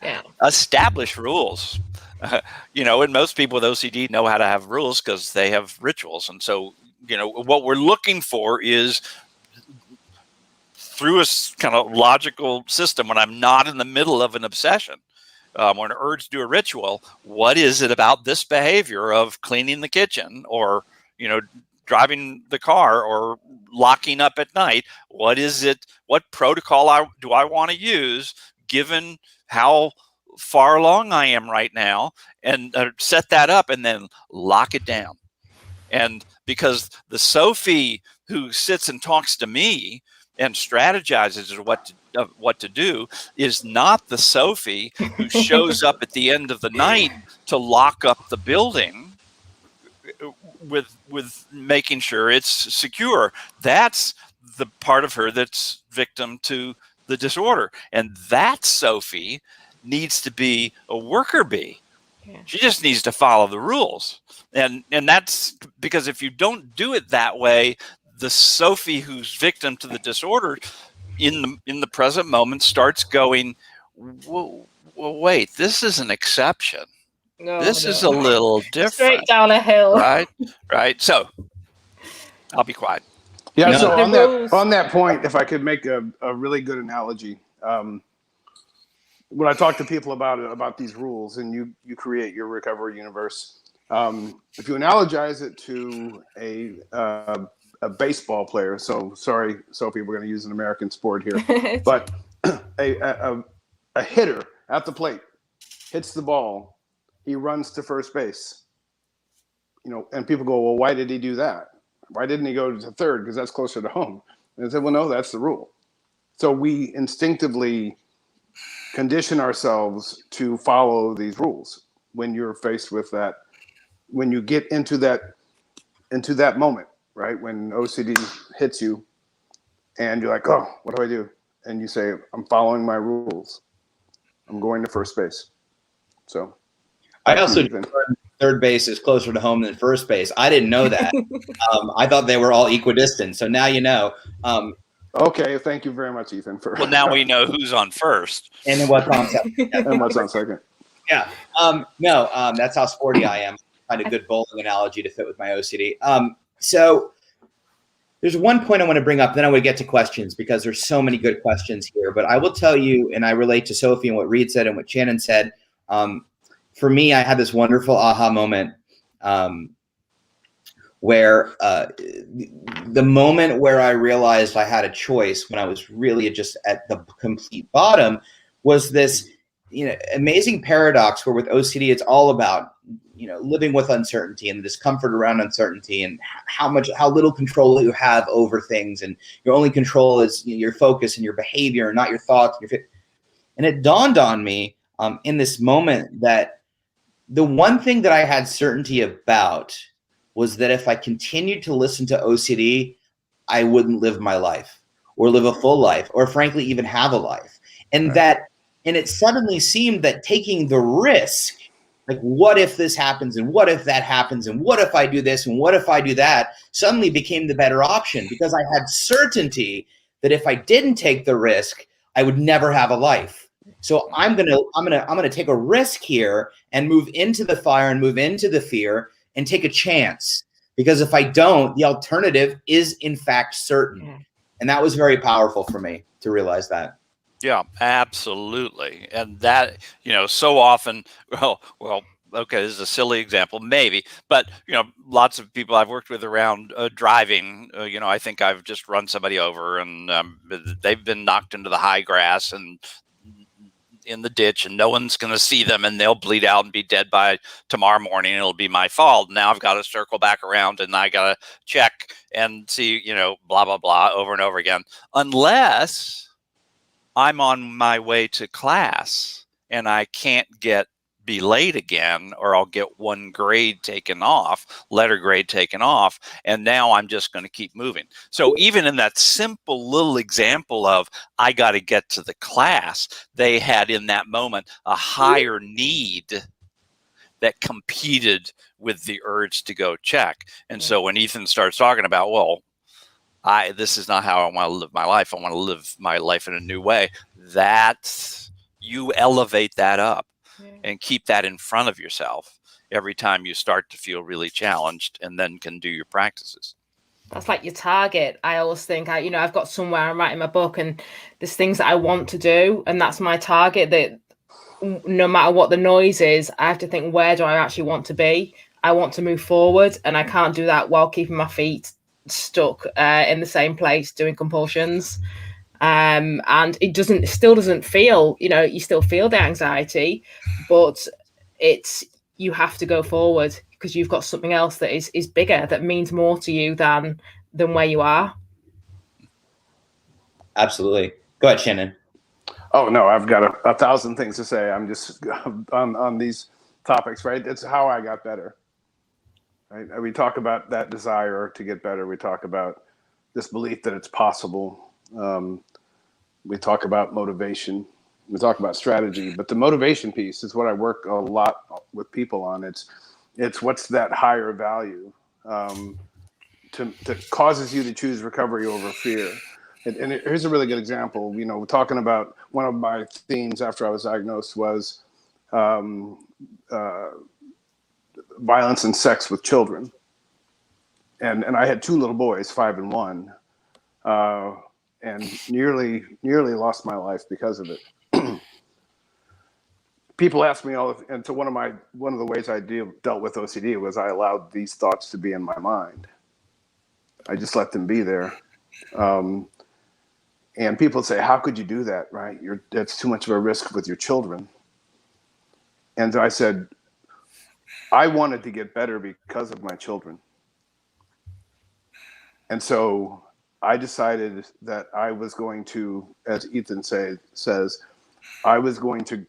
Yeah. Establish rules. You know, and most people with OCD know how to have rules because they have rituals. And so, you know, what we're looking for is, through a kind of logical system, when I'm not in the middle of an obsession, or an urge to do a ritual, what is it about this behavior of cleaning the kitchen, or, you know, driving the car, or locking up at night? What is it? What protocol do I want to use, given how far along I am right now, and set that up and then lock it down. And because the Sophie who sits and talks to me and strategizes what to do is not the Sophie who shows up at the end of the night to lock up the building with making sure it's secure. That's the part of her that's victim to the disorder. And that Sophie needs to be a worker bee. Yeah. She just needs to follow the rules. And that's because if you don't do it that way, the Sophie who's victim to the disorder in the present moment starts going, well, wait, this is an exception. This is a little different. Straight down a hill. Right. So I'll be quiet. Yeah. So on that point, if I could make a really good analogy, when I talk to people about these rules, and you create your recovery universe, if you analogize it to a baseball player, so sorry, Sophie, we're going to use an American sport here, but a hitter at the plate hits the ball, he runs to first base, you know, and people go, well, why did he do that? Why didn't he go to third? Because that's closer to home. And I said, well, no, that's the rule. So we instinctively condition ourselves to follow these rules when you're faced with that, when you get into that moment, right? When OCD hits you and you're like, oh, what do I do? And you say, I'm following my rules. I'm going to first base. So I also third base is closer to home than first base. I didn't know that. I thought they were all equidistant. So now you know. Okay, thank you very much, Ethan. Well, now we know who's on first. And then what's on second. And what's on second. Yeah. That's how sporty I am. Find a good bowling analogy to fit with my OCD. So there's one point I want to bring up, then I would get to questions, because there's so many good questions here. But I will tell you, and I relate to Sophie and what Reid said and what Shannon said. For me, I had this wonderful aha moment where the moment where I realized I had a choice, when I was really just at the complete bottom, was this, you know, amazing paradox where with OCD, it's all about, you know, living with uncertainty and the discomfort around uncertainty, and how little control you have over things, and your only control is your focus and your behavior, not your thoughts. And it dawned on me in this moment that the one thing that I had certainty about was that if I continued to listen to OCD, I wouldn't live my life, or live a full life, or frankly, even have a life. And and it suddenly seemed that taking the risk, like, what if this happens, and what if that happens, and what if I do this, and what if I do that, suddenly became the better option, because I had certainty that if I didn't take the risk, I would never have a life. So I'm gonna take a risk here and move into the fire and move into the fear and take a chance, because if I don't, the alternative is in fact certain. Yeah. And that was very powerful for me to realize that. Yeah, absolutely. And that, you know, so often, well, okay, this is a silly example, maybe, but, you know, lots of people I've worked with around driving, you know, I think I've just run somebody over, and they've been knocked into the high grass, and in the ditch and no one's going to see them and they'll bleed out and be dead by tomorrow morning. It'll be my fault. Now I've got to circle back around and I got to check and see, blah, blah, blah, over and over again, unless I'm on my way to class and I can't be late again, or I'll get one grade taken off, letter grade taken off, and now I'm just going to keep moving. So even in that simple little example of I got to get to the class, they had in that moment a higher need that competed with the urge to go check. And so when Ethan starts talking about, well, this is not how I want to live my life. I want to live my life in a new way. You elevate that up. And keep that in front of yourself every time you start to feel really challenged, and then can do your practices. That's like your target. I always think, I've got somewhere I'm writing my book and there's things that I want to do. And that's my target, that no matter what the noise is, I have to think, where do I actually want to be? I want to move forward, and I can't do that while keeping my feet stuck in the same place doing compulsions. And it still doesn't feel, you still feel the anxiety, but you have to go forward because you've got something else that is bigger, that means more to you than where you are. Absolutely. Go ahead, Shannon. Oh no, I've got a thousand things to say. I'm just on these topics, right? It's how I got better. Right? We talk about that desire to get better. We talk about this belief that it's possible. We talk about motivation. We talk about strategy, but the motivation piece is what I work a lot with people on. It's what's that higher value to causes you to choose recovery over fear. And here's a really good example. We're talking about one of my themes after I was diagnosed was violence and sex with children. And I had two little boys, 5 and 1. And nearly lost my life because of it. People ask me and so one of the ways I dealt with OCD was I allowed these thoughts to be in my mind. I just let them be there. And people say, how could you do that? Right? That's too much of a risk with your children. And I said, I wanted to get better because of my children. And so I decided that I was going to, as Ethan says, I was going to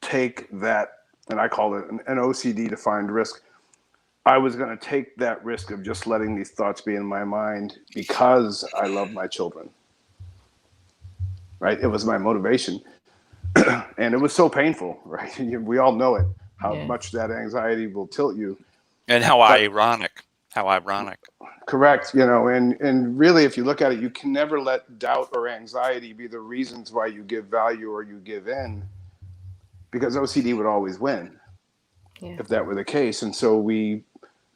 take that, and I call it an OCD-defined risk. I was going to take that risk of just letting these thoughts be in my mind because I love my children. Right? It was my motivation. And it was so painful, right? We all know it, how much that anxiety will tilt you. And how ironic. Correct. And really, if you look at it, you can never let doubt or anxiety be the reasons why you give value or you give in, because OCD would always win if that were the case. And so we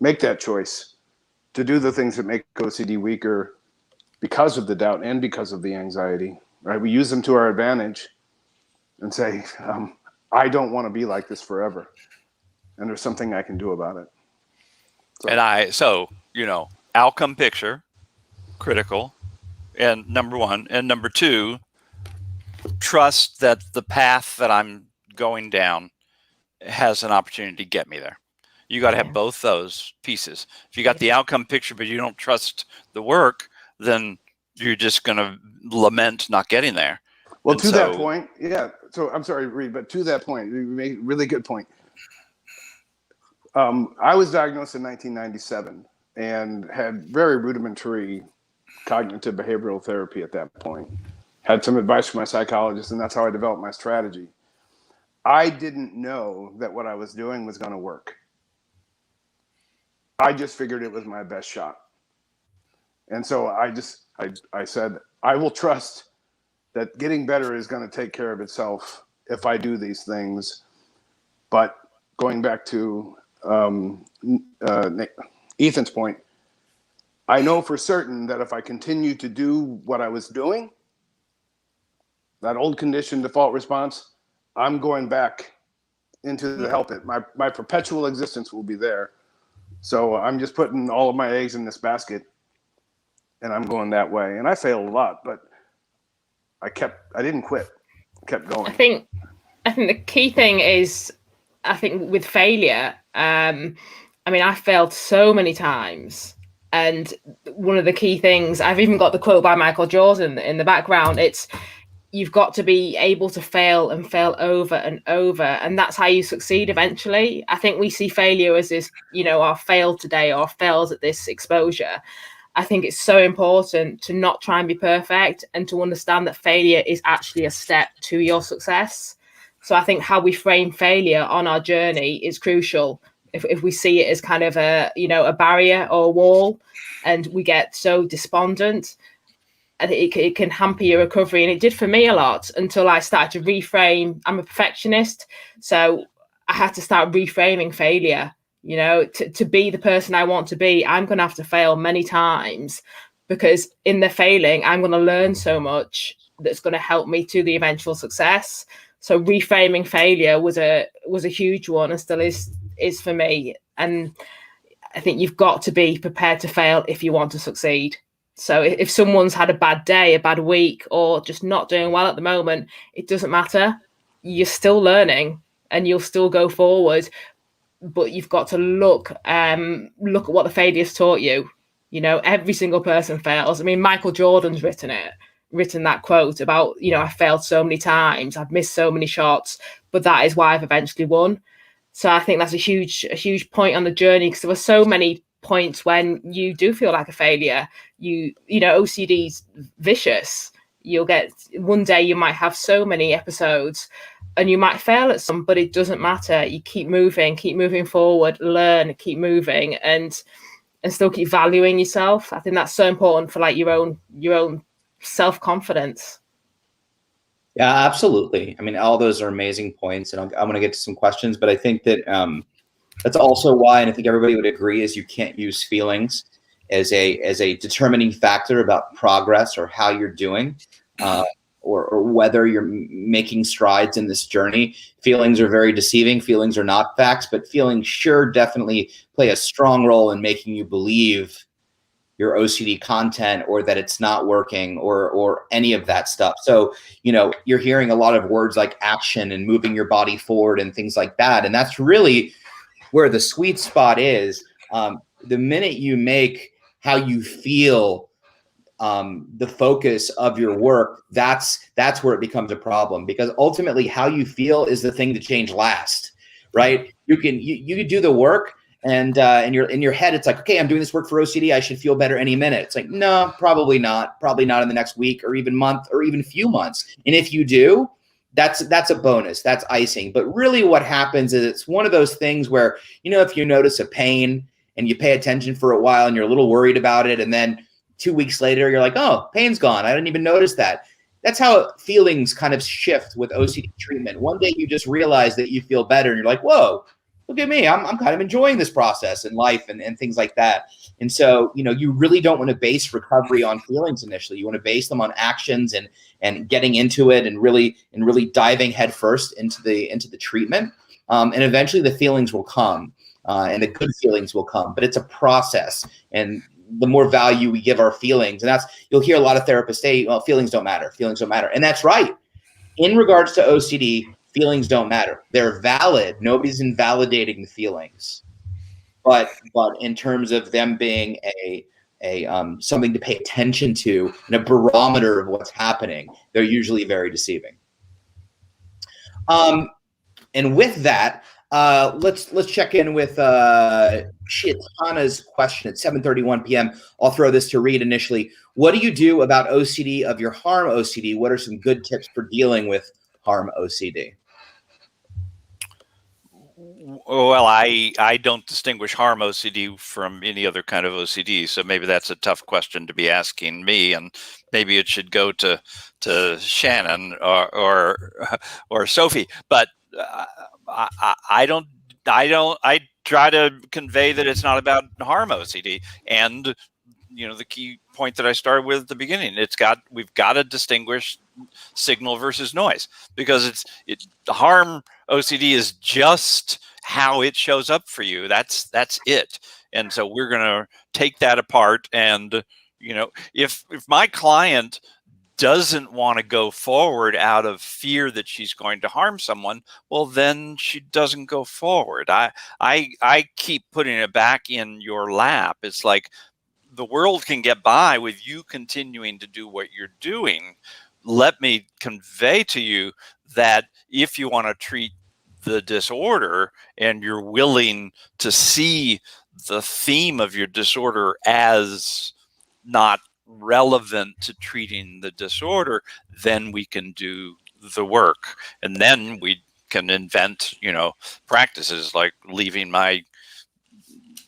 make that choice to do the things that make OCD weaker because of the doubt and because of the anxiety, right? We use them to our advantage and say, I don't want to be like this forever. And there's something I can do about it. Outcome picture, critical, and number one. And number two, trust that the path that I'm going down has an opportunity to get me there. You got to have both those pieces. If you got the outcome picture, but you don't trust the work, then you're just going to lament not getting there. Well, that point, So I'm sorry, Reid, but to that point, you made a really good point. I was diagnosed in 1997 and had very rudimentary cognitive behavioral therapy at that point. Had some advice from my psychologist, and that's how I developed my strategy. I didn't know that what I was doing was going to work. I just figured it was my best shot. And so I said, I will trust that getting better is going to take care of itself if I do these things. But going back to Ethan's point, I know for certain that if I continue to do what I was doing, that old conditioned default response, I'm going back into the help it. My perpetual existence will be there. So I'm just putting all of my eggs in this basket and I'm going that way. And I failed a lot, but I didn't quit, kept going. I think I think the key thing is, I think with failure, I mean, I failed so many times. And one of the key things, I've even got the quote by Michael Jordan in the background. It's, you've got to be able to fail and fail over and over. And that's how you succeed eventually. I think we see failure as this, you know, I failed today or failed at this exposure. I think it's so important to not try and be perfect and to understand that failure is actually a step to your success. So I think how we frame failure on our journey is crucial. If we see it as kind of a, you know, a barrier or a wall, and we get so despondent, I think it can hamper your recovery. And it did for me a lot until I started to reframe. I'm a perfectionist, so I had to start reframing failure. You know, to be the person I want to be, I'm going to have to fail many times, because in the failing, I'm going to learn so much that's going to help me to the eventual success. So reframing failure was a huge one, and still is for me. And I think you've got to be prepared to fail if you want to succeed. So if someone's had a bad day, a bad week, or just not doing well at the moment, it doesn't matter. You're still learning and you'll still go forward. But you've got to look at what the failure's taught you. You know, every single person fails. I mean, Michael Jordan's written that quote about, you know, I failed so many times, I've missed so many shots, but that is why I've eventually won. So I think that's a huge point on the journey, because there were so many points when you do feel like a failure. You know, OCD's vicious. You'll get, one day you might have so many episodes and you might fail at some, but it doesn't matter. You keep moving forward, learn, keep moving, and still keep valuing yourself. I think that's so important for like your own self-confidence. Yeah, absolutely. I mean, all those are amazing points, and I'm going to get to some questions, but I think that that's also why, and I think everybody would agree, is you can't use feelings as a determining factor about progress or how you're doing, or whether you're making strides in this journey. Feelings are very deceiving. Feelings are not facts, but feelings sure definitely play a strong role in making you believe your OCD content, or that it's not working, or any of that stuff. So, you know, you're hearing a lot of words like action and moving your body forward and things like that. And that's really where the sweet spot is. The minute you make how you feel the focus of your work, that's where it becomes a problem, because ultimately how you feel is the thing to change last, right? You can do the work, and in your head it's like, okay, I'm doing this work for OCD, I should feel better any minute. It's like, no, probably not in the next week or even month or even few months. And if you do, that's a bonus, that's icing. But really what happens is it's one of those things where, you know, if you notice a pain and you pay attention for a while and you're a little worried about it, and then 2 weeks later you're like, oh, pain's gone, I didn't even notice that. That's how feelings kind of shift with OCD treatment. One day you just realize that you feel better and you're like, whoa, look at me, I'm kind of enjoying this process in life and things like that. And so, you know, you really don't want to base recovery on feelings initially. You want to base them on actions and getting into it and really diving headfirst into the treatment. And eventually the feelings will come, and the good feelings will come, but it's a process. And the more value we give our feelings, and you'll hear a lot of therapists say, well, feelings don't matter. And that's right. In regards to OCD, feelings don't matter. They're valid. Nobody's invalidating the feelings. But in terms of them being a something to pay attention to and a barometer of what's happening, they're usually very deceiving. And with that, let's check in with Chitana's question at 7:31 p.m. I'll throw this to Reid initially. What do you do about OCD of your harm OCD? What are some good tips for dealing with harm OCD? Well, I don't distinguish harm OCD from any other kind of OCD, so maybe that's a tough question to be asking me, and maybe it should go to Shannon or Sophie. But I try to convey that it's not about harm OCD, and you know, the key point that I started with at the beginning, we've got to distinguish signal versus noise, because the harm OCD is just how it shows up for you. That's it. And so we're going to take that apart. And, you know, if my client doesn't want to go forward out of fear that she's going to harm someone, well, then she doesn't go forward. I keep putting it back in your lap. It's like the world can get by with you continuing to do what you're doing. Let me convey to you that if you want to treat the disorder and you're willing to see the theme of your disorder as not relevant to treating the disorder, then we can do the work. And then we can invent, practices like leaving my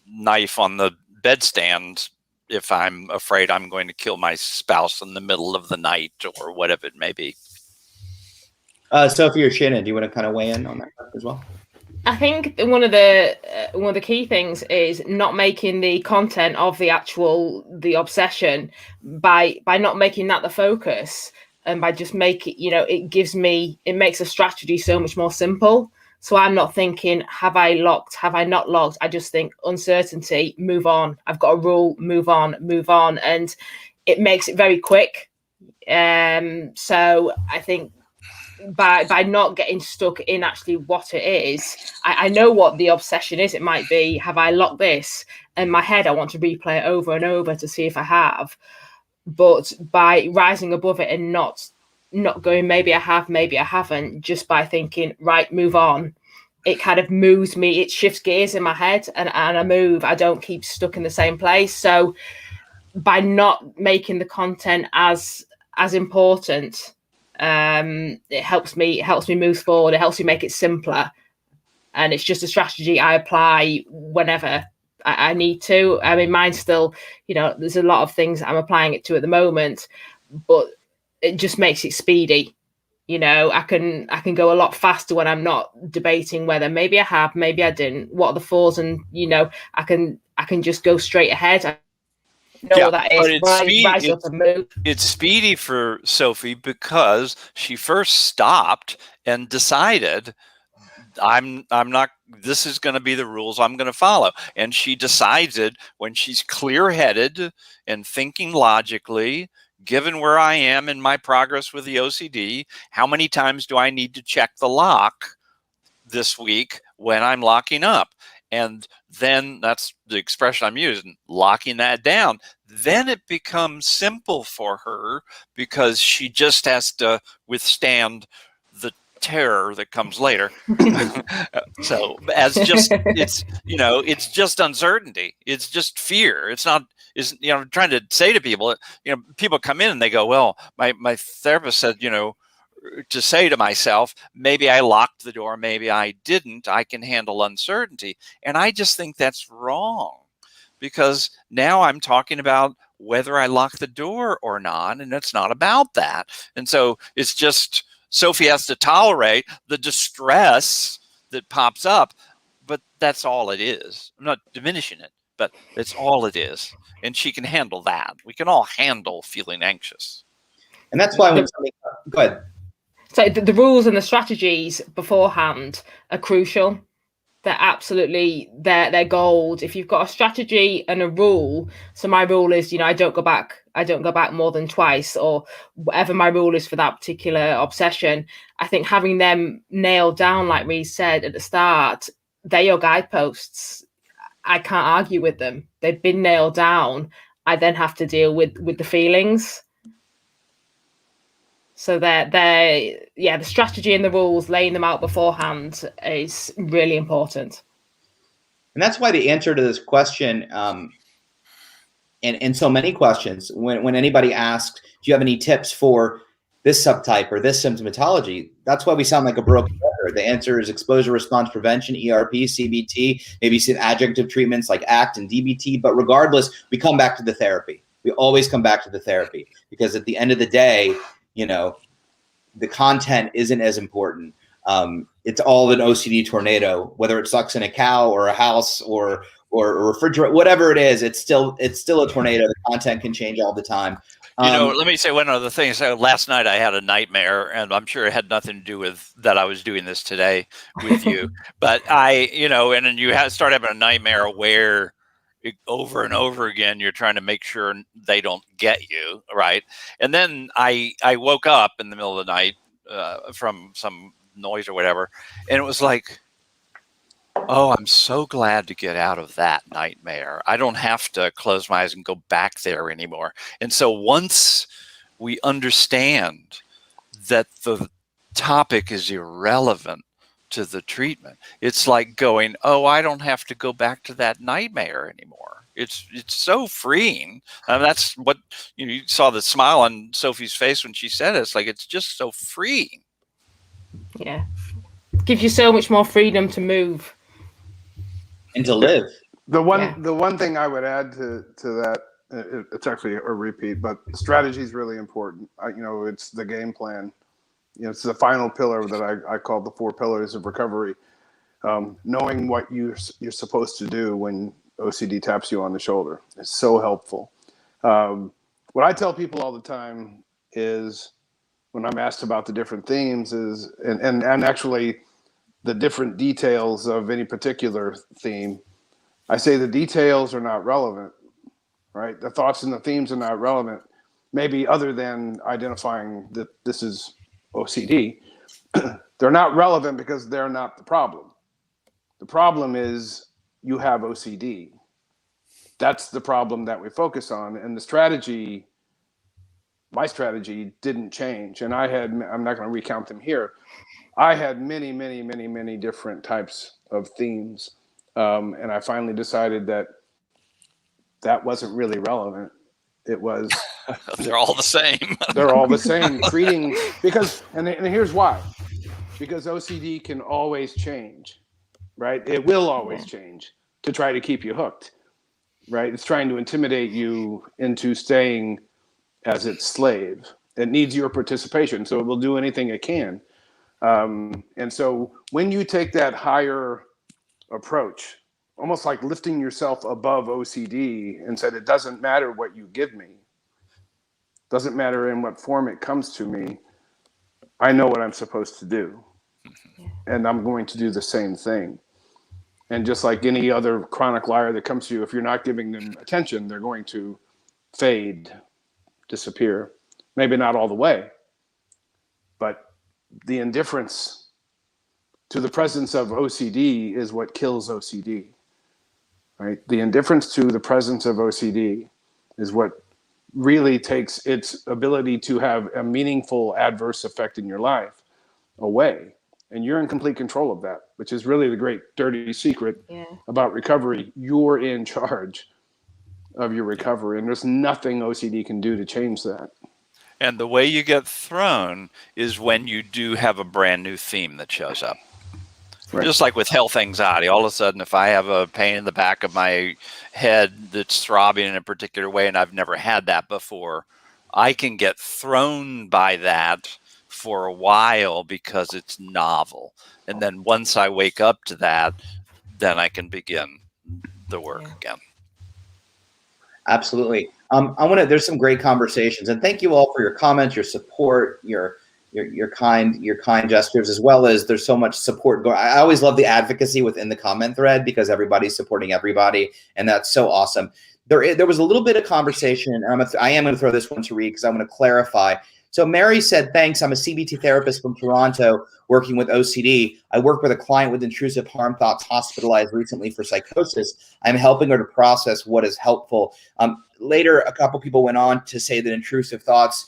knife on the bedstand if I'm afraid I'm going to kill my spouse in the middle of the night or whatever it may be. Sophie or Shannon, do you want to kind of weigh in on that as well? I think one of the key things is not making the content of the obsession by not making that the focus, and by just making it makes a strategy so much more simple. So I'm not thinking, have I locked, have I not locked? I just think uncertainty, move on. I've got a rule, move on. And it makes it very quick. So I think by not getting stuck in actually what it is, I know what the obsession is. It might be, have I locked this? In my head, I want to replay it over and over to see if I have. But by rising above it and not going, maybe I have, maybe I haven't, just by thinking, right, move on, it kind of moves me, it shifts gears in my head and I move. I don't keep stuck in the same place. So by not making the content as important, it helps me move forward. It helps me make it simpler. And it's just a strategy I apply whenever I need to. I mean, mine's still, there's a lot of things I'm applying it to at the moment, but it just makes it speedy. I can go a lot faster when I'm not debating whether maybe I have, maybe I didn't, what are the flaws, and I can just go straight ahead. I know what that is. Rise up and move. It's speedy for Sophie because she first stopped and decided, I'm not, this is going to be the rules I'm going to follow. And she decides it when she's clear-headed and thinking logically, given where I am in my progress with the OCD, how many times do I need to check the lock this week when I'm locking up? And then that's the expression I'm using, locking that down. Then it becomes simple for her because she just has to withstand the terror that comes later. So it's just uncertainty. It's just fear. It's not, I'm trying to say to people, people come in and they go, well, my therapist said, to say to myself, maybe I locked the door, maybe I didn't, I can handle uncertainty. And I just think that's wrong, because now I'm talking about whether I lock the door or not, and it's not about that. And so it's just, Sophie has to tolerate the distress that pops up, but that's all it is. I'm not diminishing it, but it's all it is. And she can handle that. We can all handle feeling anxious. And that's why when somebody, go ahead. So the rules and the strategies beforehand are crucial. They're absolutely, they're gold. If you've got a strategy and a rule, so my rule is, I don't go back more than twice, or whatever my rule is for that particular obsession. I think having them nailed down, like Reid said at the start, they're your guideposts. I can't argue with them. They've been nailed down. I then have to deal with the feelings. So the strategy and the rules, laying them out beforehand, is really important. And that's why the answer to this question, and so many questions, when anybody asks, do you have any tips for this subtype or this symptomatology? That's why we sound like a broken record. The answer is exposure response prevention, ERP, CBT, maybe some adjunctive treatments like ACT and DBT. But regardless, we come back to the therapy. We always come back to the therapy, because at the end of the day, the content isn't as important. It's all an OCD tornado, whether it sucks in a cow or a house or a refrigerator, whatever it is, it's still a tornado. The content can change all the time. Let me say one other thing. So last night I had a nightmare, and I'm sure it had nothing to do with that I was doing this today with you. But and then you start having a nightmare where over and over again. You're trying to make sure they don't get you, right? And then I woke up in the middle of the night from some noise or whatever, and it was like, oh, I'm so glad to get out of that nightmare. I don't have to close my eyes and go back there anymore. And so once we understand that the topic is irrelevant to the treatment, it's like going, oh, I don't have to go back to that nightmare anymore. It's so freeing. That's what, you saw the smile on Sophie's face when she said it. It's like, it's just so freeing. Yeah. Gives you so much more freedom to move. And to live. The one thing I would add to that, it's actually a repeat, but strategy is really important. It's the game plan. It's the final pillar that I call the 4 pillars of recovery. Knowing what you're supposed to do when OCD taps you on the shoulder is so helpful. What I tell people all the time is, when I'm asked about the different themes, is and actually the different details of any particular theme, I say the details are not relevant, right? The thoughts and the themes are not relevant, maybe other than identifying that this is OCD. They're not relevant because they're not the problem. The problem is you have OCD. That's the problem that we focus on. And the strategy, my strategy didn't change. And I'm not going to recount them here. I had many, many, many, many different types of themes. And I finally decided that wasn't really relevant. It was... They're all the same. They're all the same. Treating... And here's why. Because OCD can always change, right? It will always change to try to keep you hooked, right? It's trying to intimidate you into staying as its slave. It needs your participation, so it will do anything it can. And so when you take that higher approach, almost like lifting yourself above OCD and said, it doesn't matter what you give me, doesn't matter in what form it comes to me, I know what I'm supposed to do. And I'm going to do the same thing. And just like any other chronic liar that comes to you, if you're not giving them attention, they're going to fade, disappear. Maybe not all the way, but the indifference to the presence of OCD is what kills OCD, right? The indifference to the presence of OCD is what really takes its ability to have a meaningful adverse effect in your life away. And you're in complete control of that, which is really the great dirty secret about recovery. You're in charge of your recovery, and there's nothing OCD can do to change that. And the way you get thrown is when you do have a brand new theme that shows up. Right. Just like with health anxiety, all of a sudden, if I have a pain in the back of my head that's throbbing in a particular way, and I've never had that before, I can get thrown by that for a while because it's novel. And then once I wake up to that, then I can begin the work again. Absolutely. There's some great conversations, and thank you all for your comments, your support, your kind gestures, as well as there's so much support going. I always love the advocacy within the comment thread because everybody's supporting everybody, and that's so awesome. There was a little bit of conversation, and I am going to throw this one to Reid because I'm going to clarify. So Mary said, thanks. I'm a CBT therapist from Toronto working with OCD. I work with a client with intrusive harm thoughts hospitalized recently for psychosis. I'm helping her to process what is helpful. Later, a couple people went on to say that intrusive thoughts,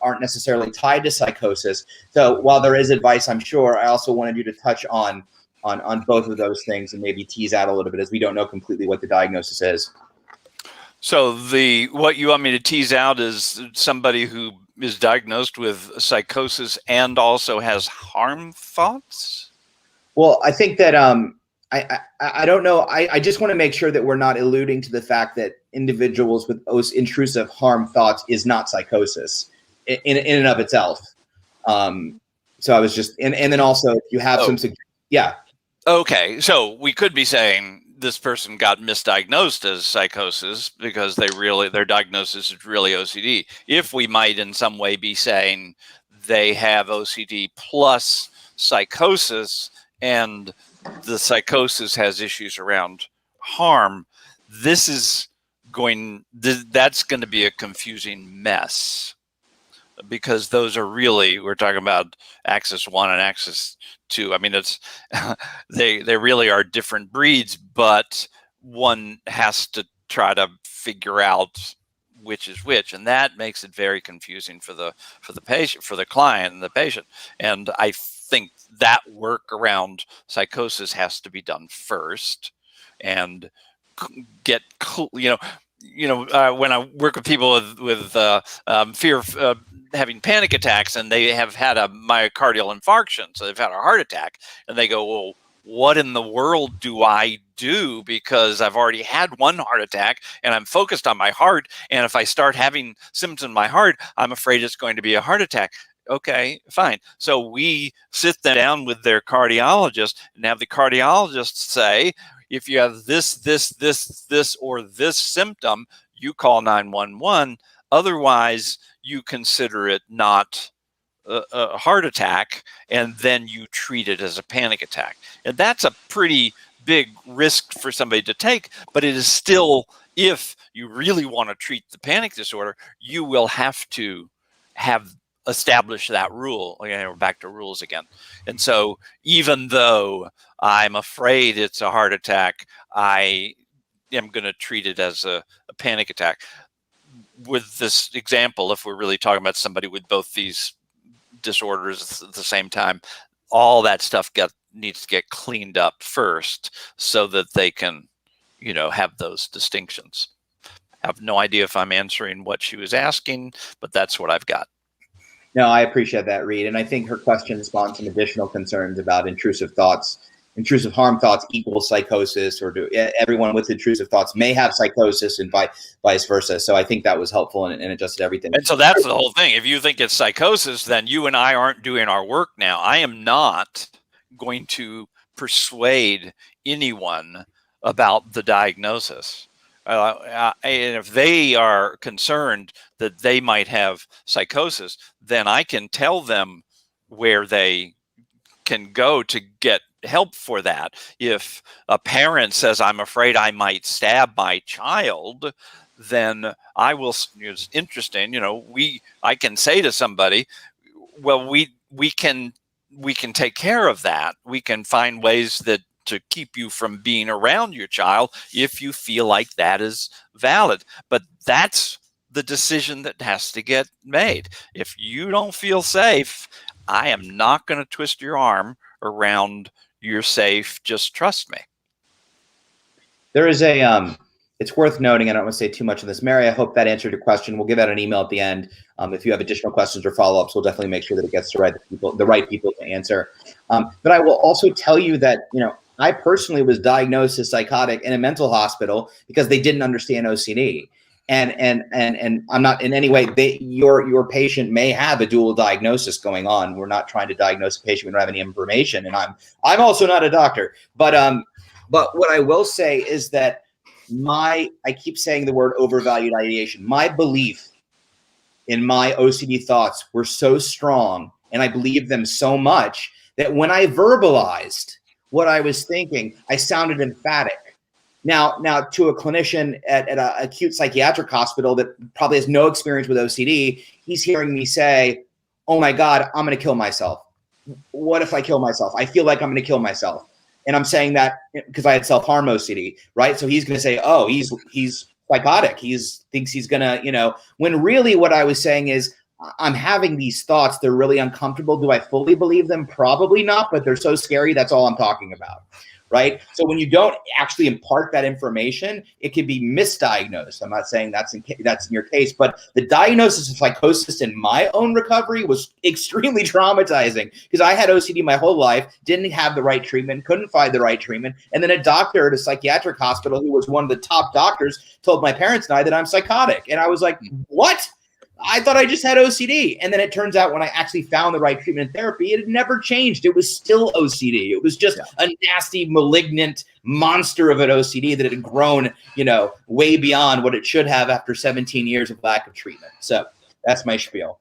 aren't necessarily tied to psychosis. So while there is advice, I'm sure, I also wanted you to touch on both of those things and maybe tease out a little bit, as we don't know completely what the diagnosis is. So what you want me to tease out is somebody who is diagnosed with psychosis and also has harm thoughts? Well, I think that I don't know. I just want to make sure that we're not alluding to the fact that individuals with intrusive harm thoughts is not some in and of itself. So I was just, and then also if you have yeah. Okay, so we could be saying this person got misdiagnosed as psychosis because their diagnosis is really OCD. If we might in some way be saying they have OCD plus psychosis and the psychosis has issues around harm, that's going to be a confusing mess, because those are really, we're talking about axis 1 and axis 2. I mean, it's they really are different breeds, but one has to try to figure out which is which, and that makes it very confusing for the patient, for the client and the patient. And I think that work around psychosis has to be done first, and get when I work with people with fear of having panic attacks, and they have had a myocardial infarction, so they've had a heart attack, and they go, well, what in the world do I do? Because I've already had one heart attack and I'm focused on my heart. And if I start having symptoms in my heart, I'm afraid it's going to be a heart attack. Okay, fine. So we sit them down with their cardiologist and have the cardiologist say, if you have this, or this symptom, you call 911. Otherwise, you consider it not a heart attack, and then you treat it as a panic attack. And that's a pretty big risk for somebody to take, but it is still, if you really want to treat the panic disorder, you will have to have established that rule. Again, we're back to rules again. And so even though I'm afraid it's a heart attack, I am going to treat it as a panic attack. With this example, if we're really talking about somebody with both these disorders at the same time, all that stuff needs to get cleaned up first so that they can, have those distinctions. I have no idea if I'm answering what she was asking, but that's what I've got. No, I appreciate that, Reid. And I think her question spawned some additional concerns about intrusive thoughts. Intrusive harm thoughts equals psychosis, or everyone with intrusive thoughts may have psychosis, and vice versa. So I think that was helpful and adjusted everything. And so that's the whole thing. If you think it's psychosis, then you and I aren't doing our work now. I am not going to persuade anyone about the diagnosis. And if they are concerned that they might have psychosis, then I can tell them where they can go to get help for that. If a parent says, I'm afraid I might stab my child, then I will, it's interesting, I can say to somebody, well, we can take care of that. We can find ways to keep you from being around your child if you feel like that is valid. But that's the decision that has to get made. If you don't feel safe, I am not going to twist your arm around you're safe, just trust me. There is it's worth noting, I don't want to say too much on this, Mary, I hope that answered your question. We'll give out an email at the end. If you have additional questions or follow-ups, we'll definitely make sure that it gets to the right people to answer. But I will also tell you that, I personally was diagnosed as psychotic in a mental hospital because they didn't understand OCD. And I'm not in any way, your patient may have a dual diagnosis going on. We're not trying to diagnose a patient. We don't have any information, and I'm also not a doctor. But what I will say is that I keep saying the word overvalued ideation. My belief in my OCD thoughts were so strong, and I believed them so much that when I verbalized what I was thinking, I sounded emphatic. Now, to a clinician at an acute psychiatric hospital that probably has no experience with OCD, he's hearing me say, oh my God, I'm going to kill myself. What if I kill myself? I feel like I'm going to kill myself. And I'm saying that because I had self-harm OCD, right? So he's going to say, oh, he's psychotic. Thinks he's going to, when really what I was saying is, I'm having these thoughts. They're really uncomfortable. Do I fully believe them? Probably not, but they're so scary. That's all I'm talking about. Right. So when you don't actually impart that information, it can be misdiagnosed. I'm not saying that's in your case, but the diagnosis of psychosis in my own recovery was extremely traumatizing because I had OCD my whole life, didn't have the right treatment, couldn't find the right treatment. And then a doctor at a psychiatric hospital who was one of the top doctors told my parents and I that I'm psychotic. And I was like, what? I thought I just had OCD. And then it turns out when I actually found the right treatment and therapy, it had never changed. It was still OCD. It was just a nasty, malignant monster of an OCD that had grown, way beyond what it should have after 17 years of lack of treatment. So that's my spiel.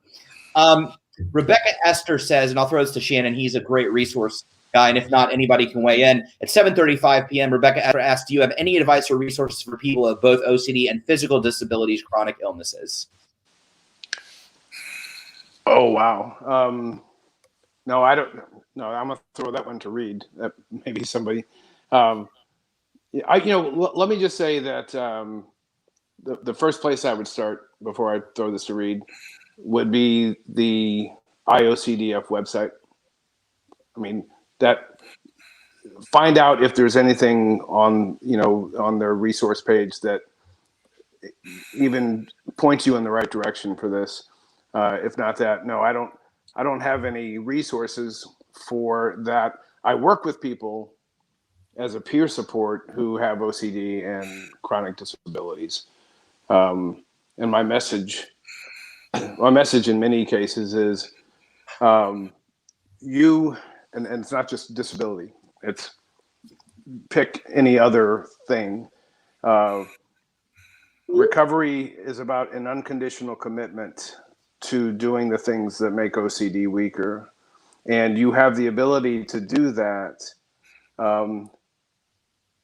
Rebecca Esther says, and I'll throw this to Shannon, he's a great resource. guy, and if not, anybody can weigh in. At 7:35 p.m., Rebecca asked, do you have any advice or resources for people of both OCD and physical disabilities, chronic illnesses? Oh, wow. No, I don't. No, I'm gonna throw that one to Reid. Maybe somebody. Let me just say that the first place I would start before I throw this to Reid would be the IOCDF website. I mean, find out if there's anything on their resource page that even points you in the right direction for this. If not that, no, I don't have any resources for that. I work with people as a peer support who have OCD and chronic disabilities. And my message in many cases is and it's not just disability, it's pick any other thing. Recovery is about an unconditional commitment to doing the things that make OCD weaker. And you have the ability to do that,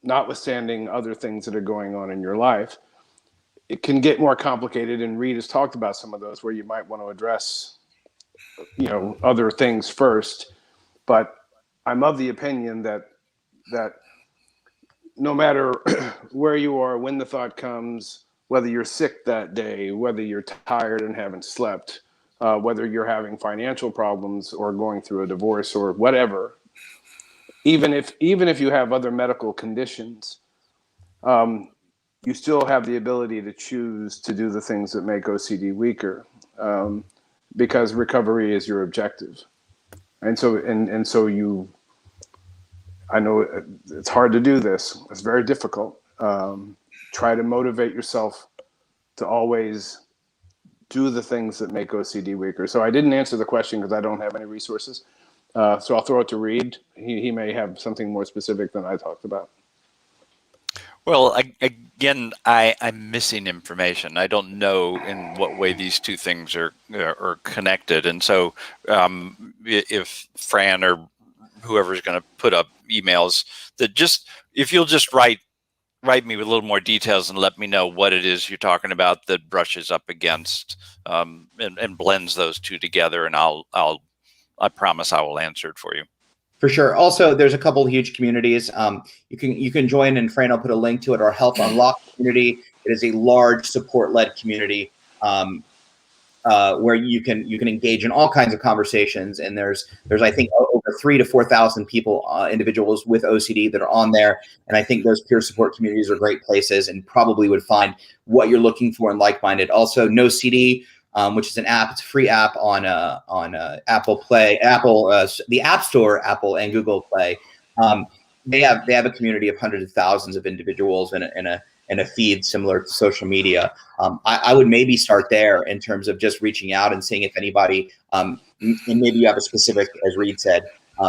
notwithstanding other things that are going on in your life. It can get more complicated, and Reid has talked about some of those where you might want to address, other things first. But I'm of the opinion that no matter where you are, when the thought comes, whether you're sick that day, whether you're tired and haven't slept, whether you're having financial problems or going through a divorce or whatever, even if you have other medical conditions, you still have the ability to choose to do the things that make OCD weaker, because recovery is your objective. And so I know it's hard to do this. It's very difficult. Try to motivate yourself to always do the things that make OCD weaker. So I didn't answer the question because I don't have any resources. So I'll throw it to Reid. He may have something more specific than I talked about. Well, again, I'm missing information. I don't know in what way these two things are connected. And so if Fran or whoever's going to put up emails, if you'll just write me with a little more details and let me know what it is you're talking about that brushes up against and blends those two together, and I promise I will answer it for you. For sure. Also, there's a couple of huge communities. You can join, and Fran, I'll put a link to it. Our Health Unlocked community. It is a large support-led community where you can engage in all kinds of conversations. And there's I think over 3,000 to 4,000 people, individuals with OCD that are on there. And I think those peer support communities are great places, and probably would find what you're looking for and like-minded. Also, No CD, which is an app. It's a free app on Apple Play, the App Store, Apple and Google Play. They have a community of hundreds of thousands of individuals in a feed similar to social media. I would maybe start there in terms of just reaching out and seeing if anybody, and maybe you have a specific, as Reid said,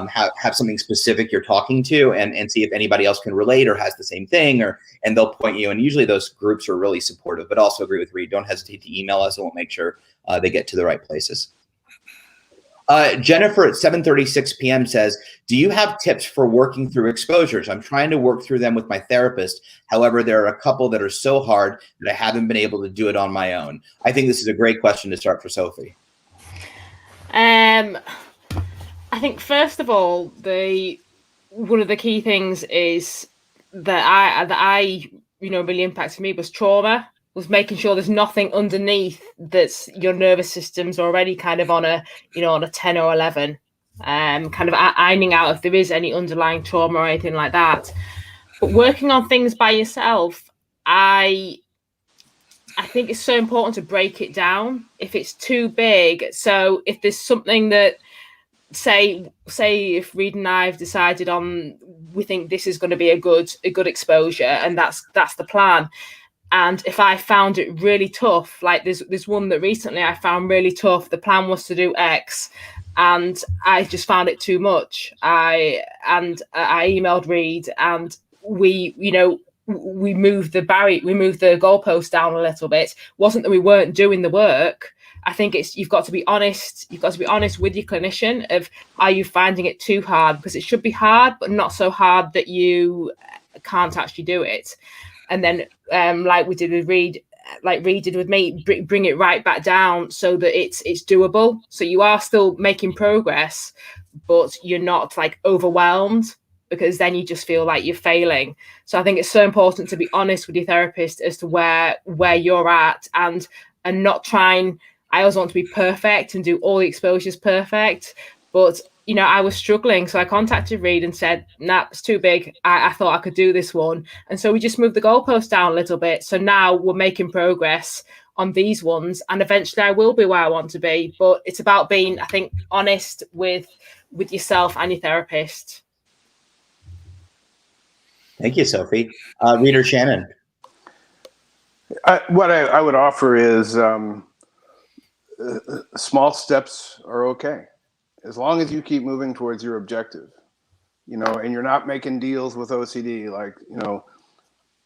have something specific you're talking to, and see if anybody else can relate or has the same thing, and they'll point you. And usually those groups are really supportive. But also agree with Reid, don't hesitate to email us, and we'll make sure they get to the right places. Jennifer at 7:36 p.m. says, do you have tips for working through exposures? I'm trying to work through them with my therapist. However, there are a couple that are so hard that I haven't been able to do it on my own. I think this is a great question to start for Sophie. I think first of all, one of the key things is that I really impacted me was trauma. Was making sure there's nothing underneath that's your nervous system's already kind of on a 10 or 11, kind of ironing out if there is any underlying trauma or anything like that. But working on things by yourself, I think it's so important to break it down if it's too big. So if there's something that say if Reid and I have decided on, we think this is going to be a good exposure, and that's the plan. And if I found it really tough, like there's one that recently I found really tough, the plan was to do X, and I just found it too much. I emailed Reid, and we moved the goalpost down a little bit. It wasn't that we weren't doing the work, I think you've got to be honest. You've got to be honest with your clinician of, are you finding it too hard? Because it should be hard, but not so hard that you can't actually do it. And then, like we did with Reid, like Reid did with me, bring it right back down so that it's doable. So you are still making progress, but you're not like overwhelmed, because then you just feel like you're failing. So I think it's so important to be honest with your therapist as to where you're at, and not trying. I always want to be perfect and do all the exposures perfect, but you know, I was struggling. So I contacted Reid and said, nah, it's too big. I thought I could do this one. And so we just moved the goalpost down a little bit. So now we're making progress on these ones, and eventually I will be where I want to be. But it's about being, I think, honest with yourself and your therapist. Thank you, Sophie. Reader Shannon. What I would offer is small steps are okay, as long as you keep moving towards your objective, you know, and you're not making deals with OCD. Like, you know,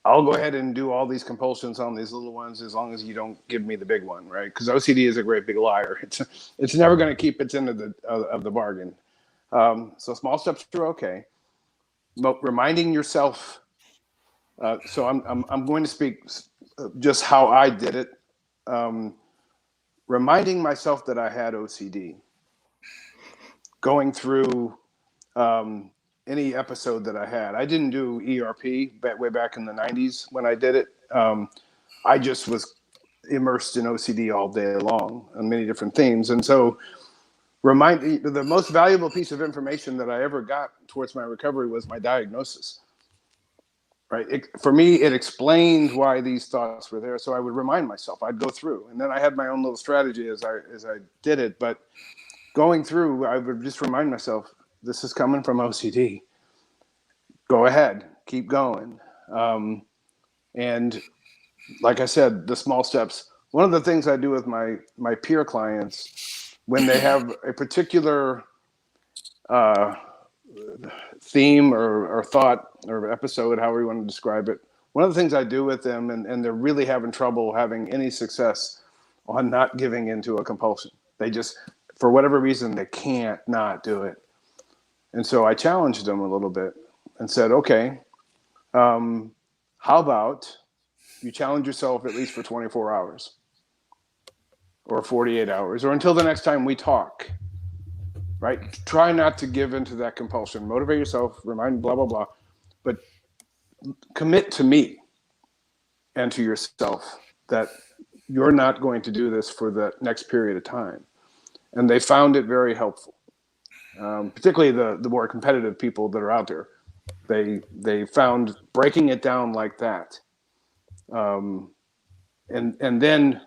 I'll go ahead and do all these compulsions on these little ones as long as you don't give me the big one, right? Because OCD is a great big liar. It's never going to keep its end of the bargain. So small steps are okay. But reminding yourself. So I'm going to speak just how I did it. Reminding myself that I had OCD. Going through any episode that I had. I didn't do ERP way back in the 90s when I did it. I just was immersed in OCD all day long on many different themes. And so the most valuable piece of information that I ever got towards my recovery was my diagnosis. Right. For me, it explained why these thoughts were there. So I would remind myself, I'd go through, and then I had my own little strategy as I did it. But going through, I would just remind myself, this is coming from OCD. Go ahead, keep going. And like I said, the small steps. One of the things I do with my peer clients, when they have a particular theme or thought or episode, however you want to describe it, one of the things I do with them, and they're really having trouble having any success on not giving into a compulsion. They just, for whatever reason, they can't not do it. And so I challenged them a little bit and said, okay, how about you challenge yourself at least for 24 hours or 48 hours or until the next time we talk. Right? Try not to give into that compulsion. Motivate yourself, remind blah, blah, blah. But commit to me and to yourself that you're not going to do this for the next period of time. And they found it very helpful, particularly the more competitive people that are out there. They found breaking it down like that. And then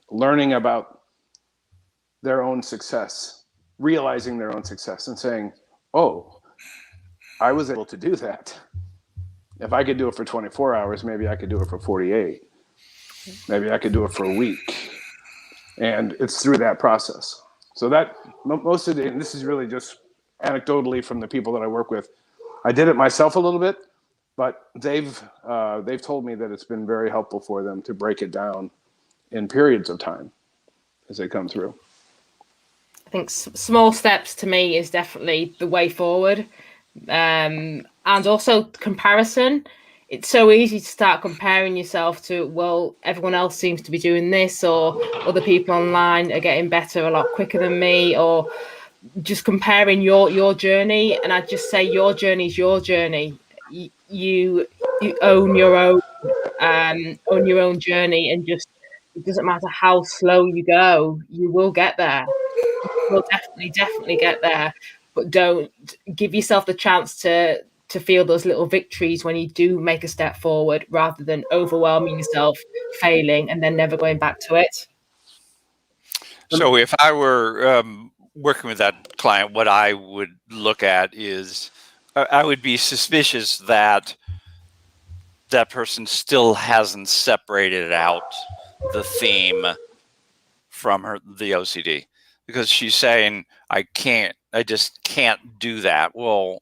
learning about their own success. Realizing their own success and saying, oh, I was able to do that. If I could do it for 24 hours, maybe I could do it for 48. Maybe I could do it for a week. And it's through that process. So that most of and this is really just anecdotally from the people that I work with. I did it myself a little bit, but they've told me that it's been very helpful for them to break it down in periods of time as they come through. I think small steps to me is definitely the way forward. And also comparison. It's so easy to start comparing yourself to, well, everyone else seems to be doing this, or other people online are getting better a lot quicker than me, or just comparing your journey. And I just say your journey is your journey. You own your own journey, and just, it doesn't matter how slow you go, you will get there. Will definitely get there, but don't give yourself the chance to feel those little victories when you do make a step forward, rather than overwhelming yourself, failing, and then never going back to it. So if I were working with that client, what I would look at is I would be suspicious that that person still hasn't separated out the theme from the OCD. Because she's saying, I just can't do that. Well,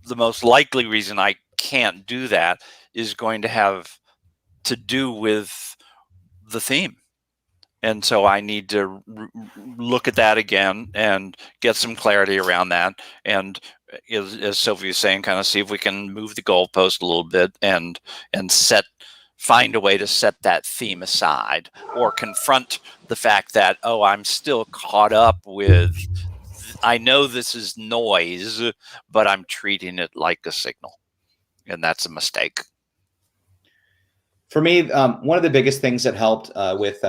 the most likely reason I can't do that is going to have to do with the theme. And so I need to look at that again and get some clarity around that. And as Sophie is saying, kind of see if we can move the goalpost a little bit and find a way to set that theme aside, or confront the fact that, oh, I'm still caught up with, I know this is noise, but I'm treating it like a signal. And that's a mistake. For me, one of the biggest things that helped with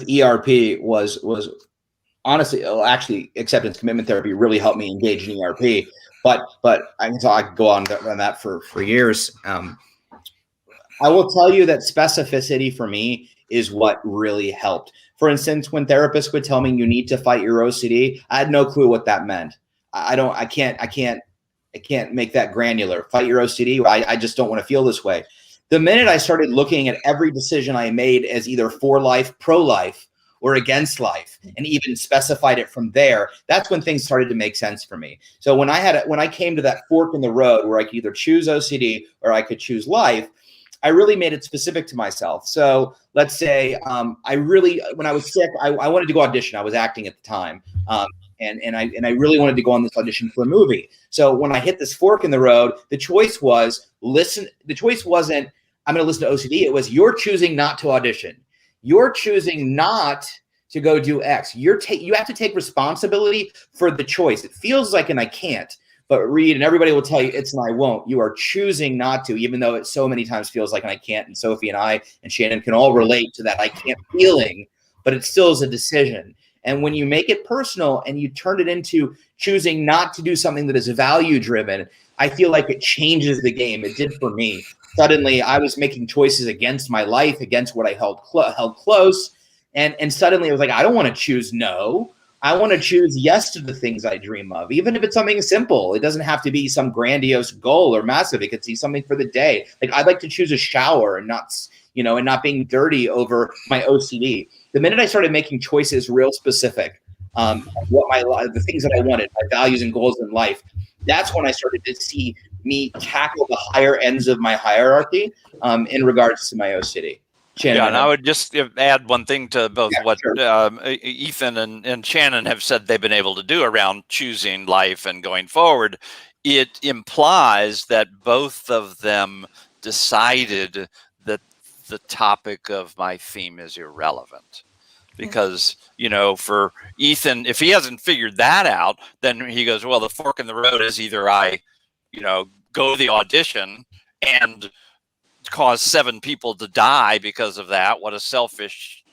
ERP was honestly, actually, acceptance commitment therapy really helped me engage in ERP. But I can go on that for years. I will tell you that specificity for me is what really helped. For instance, when therapists would tell me you need to fight your OCD, I had no clue what that meant. I can't make that granular. Fight your OCD. I just don't want to feel this way. The minute I started looking at every decision I made as either for life, pro-life, or against life, and even specified it from there, that's when things started to make sense for me. So when I came to that fork in the road where I could either choose OCD or I could choose life, I really made it specific to myself. So let's say when I was sick, I wanted to go audition. I was acting at the time. And I really wanted to go on this audition for a movie. So when I hit this fork in the road, the choice wasn't, I'm going to listen to OCD. It was, you're choosing not to audition. You're choosing not to go do X. You have to take responsibility for the choice. It feels like an I can't, but Reid and everybody will tell you it's an I won't. You are choosing not to, even though it so many times feels like an I can't. And Sophie and I and Shannon can all relate to that I can't feeling, but it still is a decision. And when you make it personal and you turn it into choosing not to do something that is value driven, I feel like it changes the game. It did for me. Suddenly I was making choices against my life, against what I held close. And suddenly I was like, I don't want to choose no. I want to choose yes to the things I dream of, even if it's something simple. It doesn't have to be some grandiose goal or massive. It could be something for the day. Like, I'd like to choose a shower and not being dirty over my OCD. The minute I started making choices real specific, the things that I wanted, my values and goals in life, that's when I started to see me tackle the higher ends of my hierarchy in regards to my OCD. Shannon, yeah, and I would just add one thing to both what sure. Ethan and Shannon have said they've been able to do around choosing life and going forward. It implies that both of them decided that the topic of my theme is irrelevant. Because, for Ethan, if he hasn't figured that out, then he goes, well, the fork in the road is either I, go to the audition and cause 7 people to die because of that. What a selfish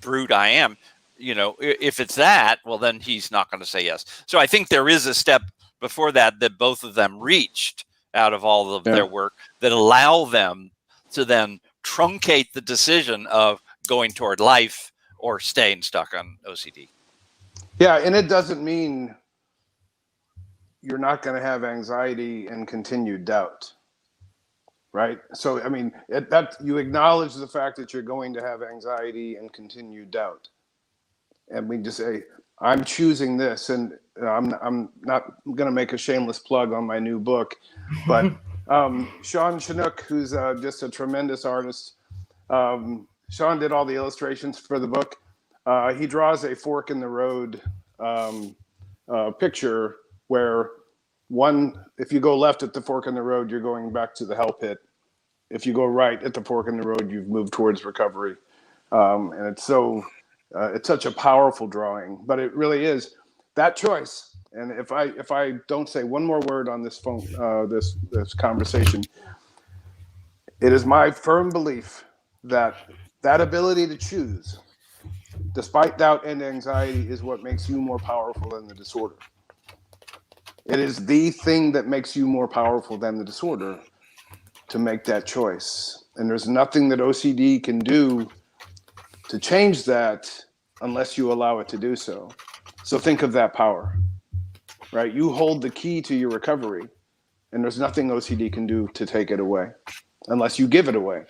brute I am. If it's that, well, then he's not going to say yes. So I think there is a step before that both of them reached out of all of their work that allow them to then truncate the decision of going toward life or staying stuck on OCD. Yeah, and it doesn't mean you're not going to have anxiety and continued doubt, right? So, I mean, that you acknowledge the fact that you're going to have anxiety and continued doubt. And we just say, I'm choosing this. And I'm not going to make a shameless plug on my new book, but Sean Chinook, who's just a tremendous artist, Sean did all the illustrations for the book. He draws a fork in the road picture where if you go left at the fork in the road, you're going back to the hell pit. If you go right at the fork in the road, you've moved towards recovery. And it's such a powerful drawing, but it really is that choice. And if I don't say one more word on this phone, this conversation, it is my firm belief that ability to choose, despite doubt and anxiety, is what makes you more powerful than the disorder. It is the thing that makes you more powerful than the disorder, to make that choice. And there's nothing that OCD can do to change that unless you allow it to do so. So think of that power, right? You hold the key to your recovery, and there's nothing OCD can do to take it away unless you give it away.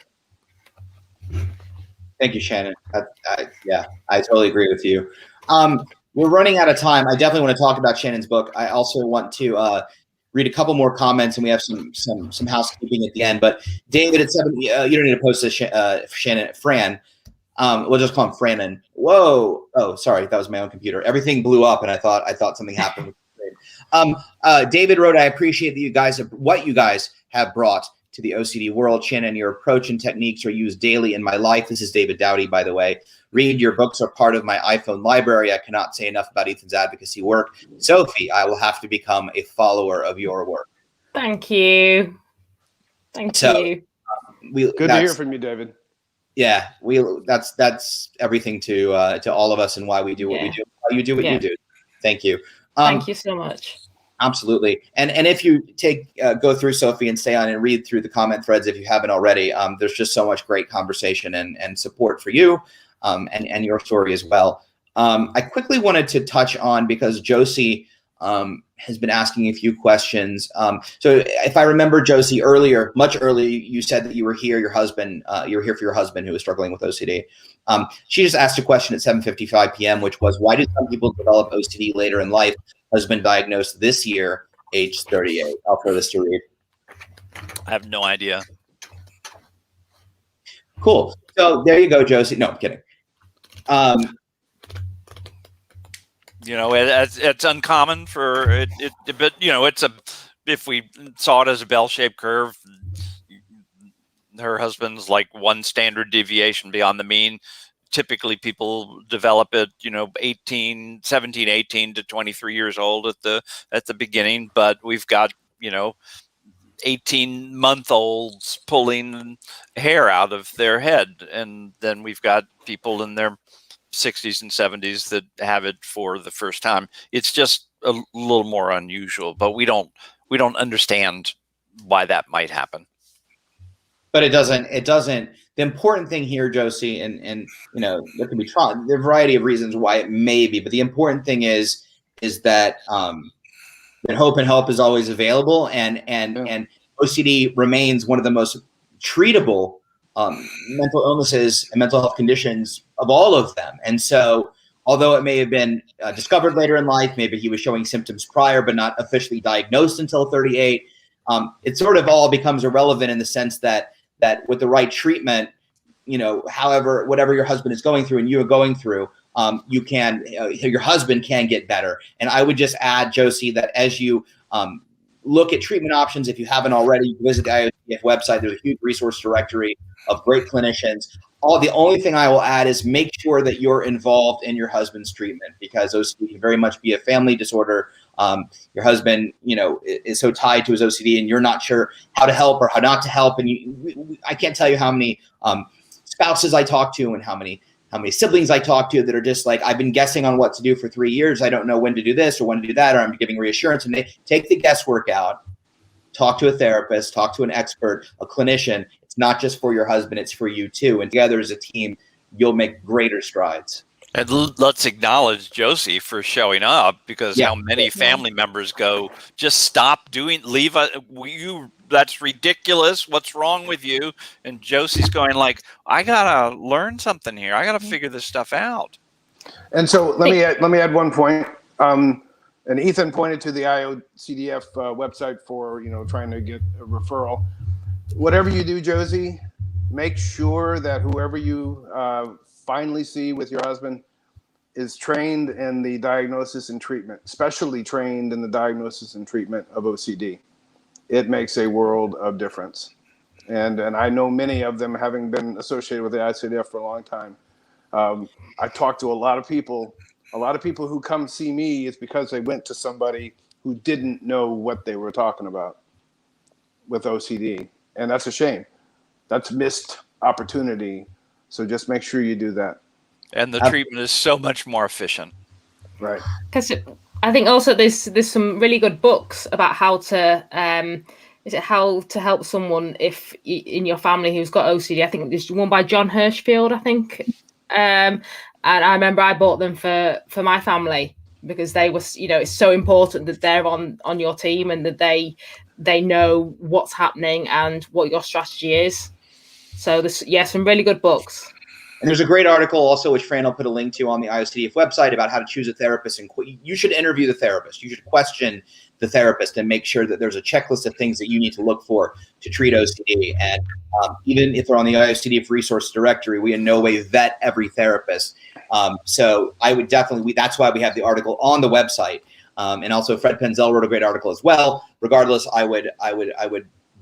Thank you, Shannon. I totally agree with you. We're running out of time. I definitely want to talk about Shannon's book. I also want to read a couple more comments, and we have some housekeeping at the end. But David at 7, you don't need to post this, Shannon. Fran, We'll just call him Franon. Whoa. Oh, sorry. That was my own computer. Everything blew up and I thought something happened. David wrote, I appreciate that what you guys have brought to the OCD world. Shannon, your approach and techniques are used daily in my life. This is David Dowdy, by the way. Reid, your books are part of my iPhone library. I cannot say enough about Ethan's advocacy work. Sophie, I will have to become a follower of your work. Thank you. Thank you. Good to hear from you, David. Yeah, that's everything to all of us and why we do what we do. Why you do what you do. Thank you. Thank you so much. Absolutely. And if you go through Sophie and stay on and read through the comment threads if you haven't already, there's just so much great conversation and support for you and your story as well. I quickly wanted to touch on, because Josie has been asking a few questions. So if I remember, Josie, much earlier, you said that you were here for your husband who was struggling with OCD. She just asked a question at 7:55 p.m., which was, why do some people develop OCD later in life? Husband diagnosed this year, age 38. I'll throw this to Reid. I have no idea. Cool. So there you go, Josie. No, I'm kidding. It's uncommon for it, but if we saw it as a bell-shaped curve, her husband's like one standard deviation beyond the mean. Typically people develop it, 17, 18 to 23 years old at the beginning, but we've got, 18-month-olds pulling hair out of their head. And then we've got people in their 60s and 70s that have it for the first time. It's just a little more unusual, but we don't understand why that might happen. But it doesn't. The important thing here, Josie, and there can be there are a variety of reasons why it may be, but the important thing is that that hope and help is always available, and OCD remains one of the most treatable mental illnesses and mental health conditions of all of them. And so, although it may have been discovered later in life, maybe he was showing symptoms prior, but not officially diagnosed until 38. It sort of all becomes irrelevant in the sense that with the right treatment, whatever your husband is going through and you are going through, your husband can get better. And I would just add, Josie, that as you look at treatment options, if you haven't already, visit the IOCDF website. There's a huge resource directory of great clinicians. The only thing I will add is make sure that you're involved in your husband's treatment, because OCD can very much be a family disorder. Your husband, is so tied to his OCD, and you're not sure how to help or how not to help. And I can't tell you how many spouses I talk to and how many siblings I talk to that are just like, I've been guessing on what to do for 3 years. I don't know when to do this or when to do that, or I'm giving reassurance. And they take the guesswork out, talk to a therapist, talk to an expert, a clinician. It's not just for your husband, it's for you too. And together as a team, you'll make greater strides. And let's acknowledge Josie for showing up, because how many family members go, just stop leave that's ridiculous. What's wrong with you? And Josie's going like, I gotta learn something here. I gotta figure this stuff out. And so let me add one point. And Ethan pointed to the IOCDF website for trying to get a referral. Whatever you do, Josie, make sure that whoever you finally see with your husband is trained in the diagnosis and treatment, especially trained in the diagnosis and treatment of OCD. It makes a world of difference. And I know many of them, having been associated with the IOCDF for a long time. I talked to a lot of people who come see me. It's because they went to somebody who didn't know what they were talking about with OCD. And that's a shame. That's missed opportunity. So just make sure you do that. And the treatment is so much more efficient. Right. Because I think also there's some really good books about how to help someone in your family who's got OCD. I think there's one by John Hirschfield, I think. And I remember I bought them for my family, because they was, it's so important that they're on your team and that they know what's happening and what your strategy is. So there's some really good books. And there's a great article also, which Fran will put a link to on the IOCDF website, about how to choose a therapist. And you should interview the therapist. You should question the therapist and make sure that there's a checklist of things that you need to look for to treat OCD. And even if they're on the IOCDF resource directory, we in no way vet every therapist. So I would definitely, that's why we have the article on the website. And also Fred Penzel wrote a great article as well. Regardless, I would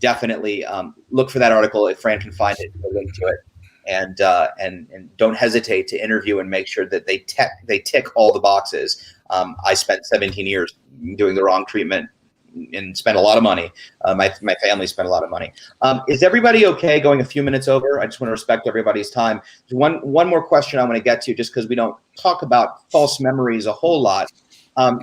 definitely look for that article if Fran can find it, a link to it. And don't hesitate to interview and make sure that they tick all the boxes. I spent 17 years doing the wrong treatment and spent a lot of money. My family spent a lot of money. Is everybody okay going a few minutes over? I just want to respect everybody's time. One more question I want to get to, just because we don't talk about false memories a whole lot.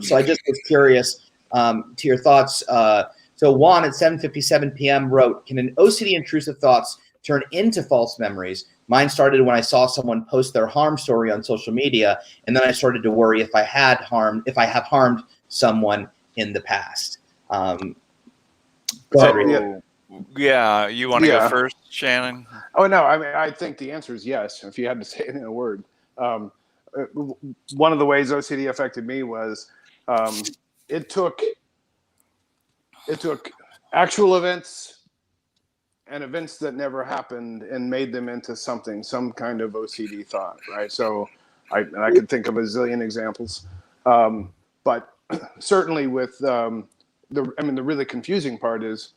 So I just was curious to your thoughts. So Juan at 7:57 p.m. wrote, "Can an OCD intrusive thoughts turn into false memories? Mine started when I saw someone post their harm story on social media, and then I started to worry if I have harmed someone in the past." Go ahead, Reid. Yeah, you want to go first, Shannon? Oh no, I mean, I think the answer is yes. If you had to say it in a word, one of the ways OCD affected me was it took actual events and events that never happened and made them into some kind of OCD thought, right? So I could think of a zillion examples, but certainly with the really confusing part is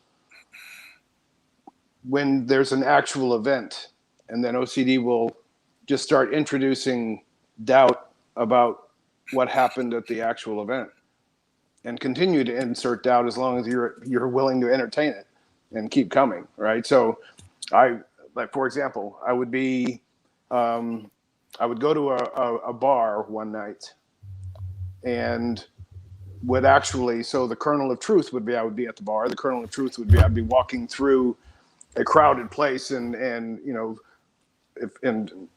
when there's an actual event and then OCD will just start introducing doubt about what happened at the actual event and continue to insert doubt as long as you're willing to entertain it and keep coming, right? So for example, I would go to a bar one night and so the kernel of truth would be I would be at the bar. The kernel of truth would be I'd be walking through a crowded place and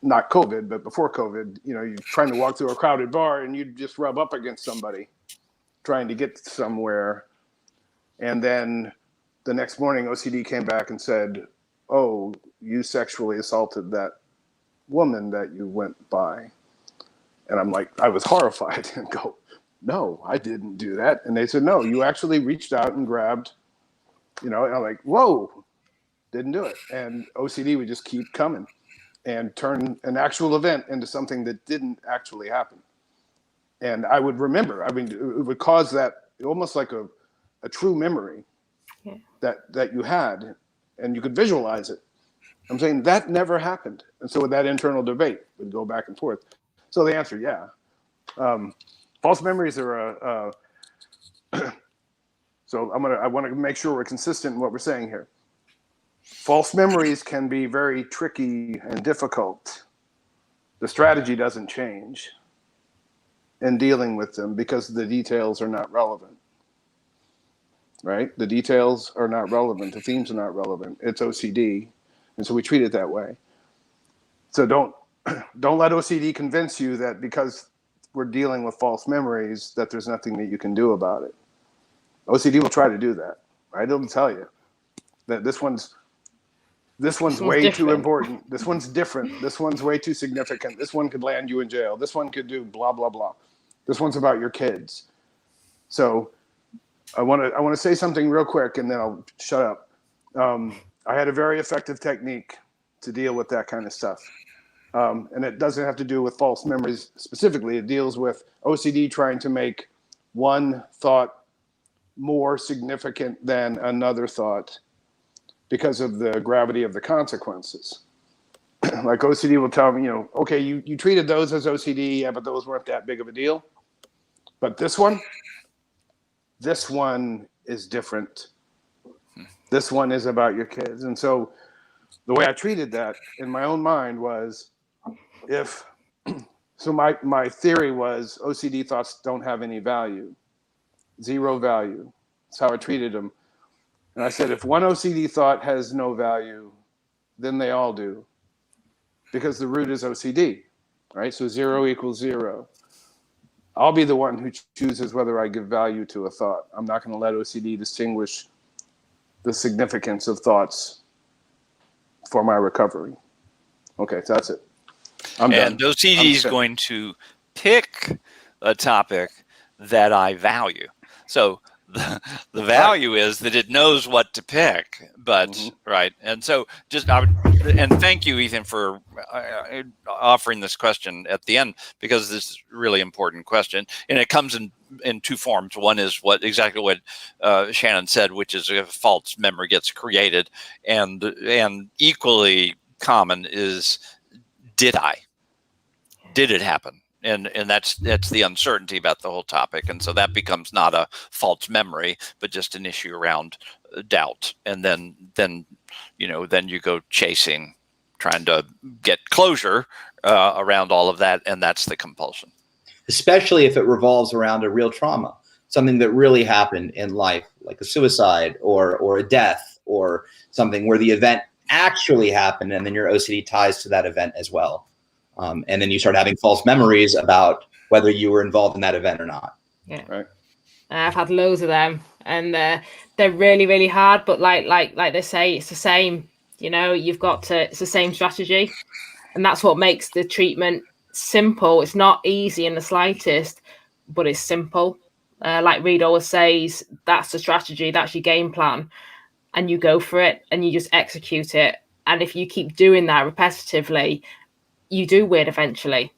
not COVID, but before COVID, you're trying to walk through a crowded bar and you'd just rub up against somebody trying to get somewhere. And then the next morning, OCD came back and said, "Oh, you sexually assaulted that woman that you went by." And I'm like, I was horrified and go, "No, I didn't do that." And they said, "No, you actually reached out and grabbed, and I'm like, whoa, didn't do it." And OCD would just keep coming and turn an actual event into something that didn't actually happen. And I would remember, it would cause that almost like a true memory that you had, and you could visualize it. I'm saying that never happened. And so with that internal debate would go back and forth. So the answer, yeah. False memories are so I want to make sure we're consistent in what we're saying here. False memories can be very tricky and difficult. The strategy doesn't change in dealing with them because the details are not relevant, right? The details are not relevant. The themes are not relevant. It's OCD. And so we treat it that way. So don't let OCD convince you that because we're dealing with false memories that there's nothing that you can do about it. OCD will try to do that, right? It'll tell you that this one's way different. too important. This one's different. This one's way too significant. This one could land you in jail. This one could do blah, blah, blah. This one's about your kids. So I want to say something real quick and then I'll shut up. I had a very effective technique to deal with that kind of stuff. And it doesn't have to do with false memories specifically. It deals with OCD trying to make one thought more significant than another thought because of the gravity of the consequences. Like OCD will tell me, okay, you treated those as OCD, yeah, but those weren't that big of a deal. But this one is different. This one is about your kids. And so the way I treated that in my own mind was my theory was OCD thoughts don't have any value, zero value. That's how I treated them. And I said, if one OCD thought has no value, then they all do. Because the root is OCD, right? So 0 equals 0. I'll be the one who chooses whether I give value to a thought. I'm not going to let OCD distinguish the significance of thoughts for my recovery. Okay, so that's it. And OCD is going to pick a topic that I value. So the value is that it knows what to pick, but right. And so and thank you, Ethan, for offering this question at the end, because this is a really important question, and it comes in two forms. One is exactly what Shannon said, which is a false memory gets created, and equally common is, did it happen? And that's the uncertainty about the whole topic, and so that becomes not a false memory, but just an issue around doubt. And then you go chasing, trying to get closure around all of that, and that's the compulsion. Especially if it revolves around a real trauma, something that really happened in life, like a suicide or a death or something where the event actually happened, and then your OCD ties to that event as well. And then you start having false memories about whether you were involved in that event or not. Yeah, right. I've had loads of them, and they're really, really hard. But like they say, it's the same. It's the same strategy, and that's what makes the treatment simple. It's not easy in the slightest, but it's simple. Like Reid always says, that's the strategy, that's your game plan, and you go for it, and you just execute it. And if you keep doing that repetitively, you do win eventually.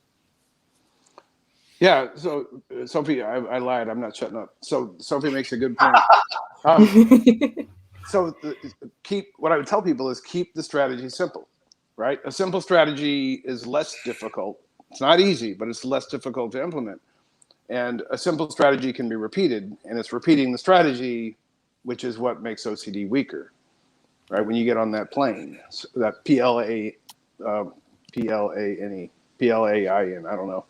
Yeah. So Sophie, I lied. I'm not shutting up. So Sophie makes a good point. What I would tell people is keep the strategy simple, right? A simple strategy is less difficult. It's not easy, but it's less difficult to implement. And a simple strategy can be repeated, and it's repeating the strategy, which is what makes OCD weaker, right? When you get on that plane, that PLAIN, I don't know,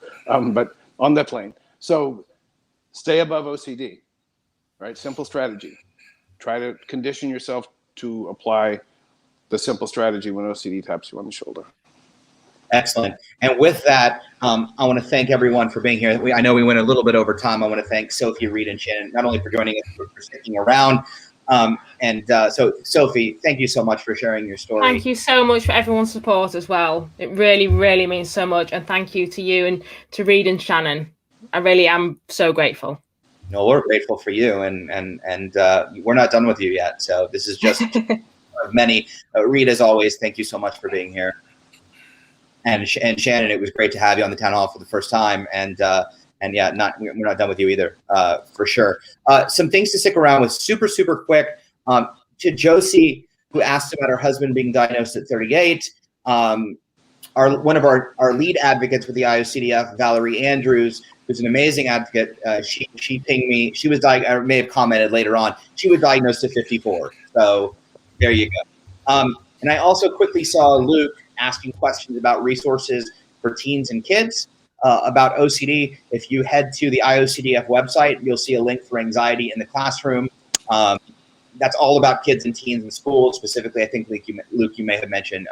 but on that plane. So stay above OCD, right? Simple strategy. Try to condition yourself to apply the simple strategy when OCD taps you on the shoulder. Excellent. And with that, I want to thank everyone for being here. I know we went a little bit over time. I want to thank Sophie, Reid, and Shannon, not only for joining us, but for sticking around. So Sophie, thank you so much for sharing your story. Thank you so much for everyone's support as well. It really, really means so much. And thank you to you and to Reid and Shannon. I really am so grateful. No, we're grateful for you, and we're not done with you yet. So this is just many. Reid, as always, thank you so much for being here. And Shannon, it was great to have you on the town hall for the first time. And yeah, we're not done with you either, for sure. Some things to stick around with, super quick. To Josie, who asked about her husband being diagnosed at 38. One of our lead advocates with the IOCDF, Valerie Andrews, who's an amazing advocate. She pinged me. She was I may have commented later on. She was diagnosed at 54. So there you go. And I also quickly saw Luke asking questions about resources for teens and kids about OCD. If you head to the IOCDF website, you'll see a link for anxiety in the classroom. That's all about kids and teens in school. Specifically, I think, Luke, you may have mentioned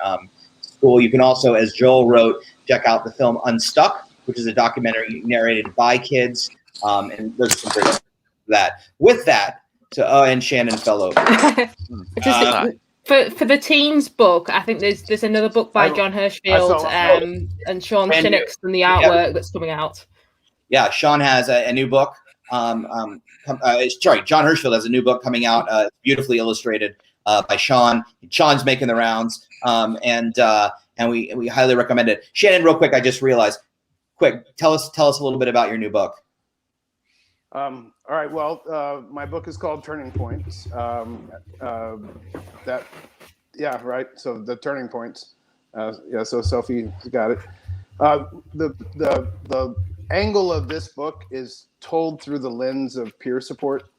school. You can also, as Joel wrote, check out the film Unstuck, which is a documentary narrated by kids. And there's some great stuff for that. With that, and Shannon fell over. For the teens book, I think there's another book by John Hirschfield and Sean Shinnick's and the artwork that's coming out. Yeah, Sean has a new book. John Hirschfield has a new book coming out, beautifully illustrated by Sean. Sean's making the rounds, and we highly recommend it. Shannon, real quick, I just realized. Quick, tell us a little bit about your new book. All right. Well, my book is called Turning Points. Right. So the Turning Points. So Sophie got it. The angle of this book is told through the lens of peer support.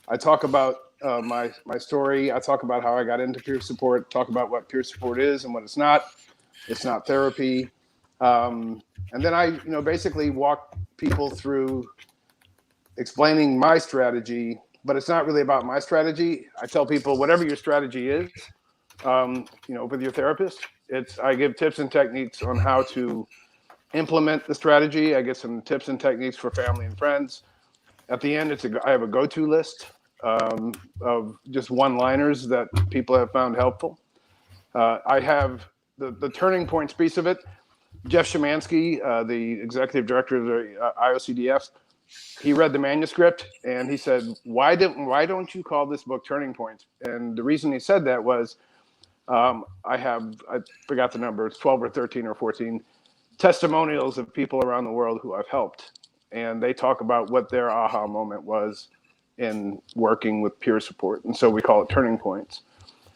I talk about my story. I talk about how I got into peer support. Talk about what peer support is and what it's not. It's not therapy. And then I, basically walk people through explaining my strategy, but it's not really about my strategy. I tell people whatever your strategy is, with your therapist, I give tips and techniques on how to implement the strategy. I get some tips and techniques for family and friends. At the end, I have a go-to list of just one-liners that people have found helpful. I have the turning points piece of it. Jeff Szymanski, the executive director of the IOCDF, he read the manuscript and he said, why don't you call this book Turning Points? And the reason he said that was, I forgot the number, it's 12 or 13 or 14 testimonials of people around the world who I've helped. And they talk about what their aha moment was in working with peer support. And so we call it Turning Points.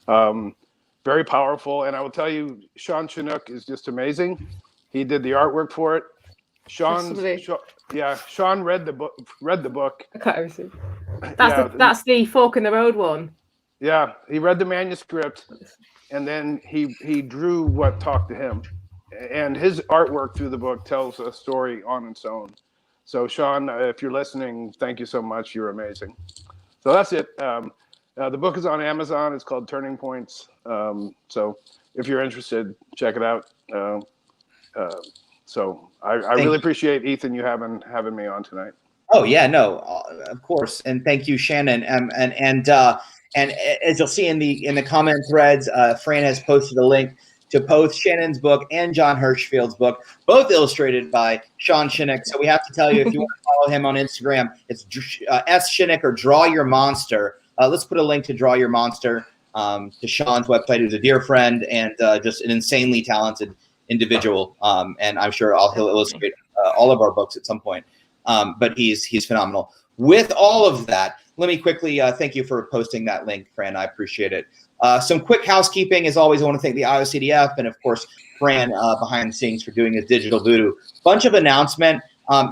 Very powerful. And I will tell you, Sean Chinook is just amazing. He did the artwork for it. Sean read the book. I can't see. That's the fork in the road one. Yeah, he read the manuscript, and then he drew what talked to him, and his artwork through the book tells a story on its own. So Sean, if you're listening, thank you so much. You're amazing. So that's it. The book is on Amazon. It's called Turning Points. So if you're interested, check it out. So I really appreciate, Ethan, you having me on tonight. Oh yeah, no, of course, and thank you, Shannon. And as you'll see in the comment threads, Fran has posted a link to both Shannon's book and John Hirschfield's book, both illustrated by Sean Shinnick. So we have to tell you, if you want to follow him on Instagram, it's S Shinnick or Draw Your Monster. Let's put a link to Draw Your Monster to Sean's website, who's a dear friend and just an insanely talented individual. And I'm sure he'll illustrate all of our books at some point. But he's phenomenal. With all of that, let me quickly thank you for posting that link, Fran. I appreciate it. Some quick housekeeping. As always, I want to thank the IOCDF and, of course, Fran behind the scenes for doing his digital voodoo. Bunch of announcement. I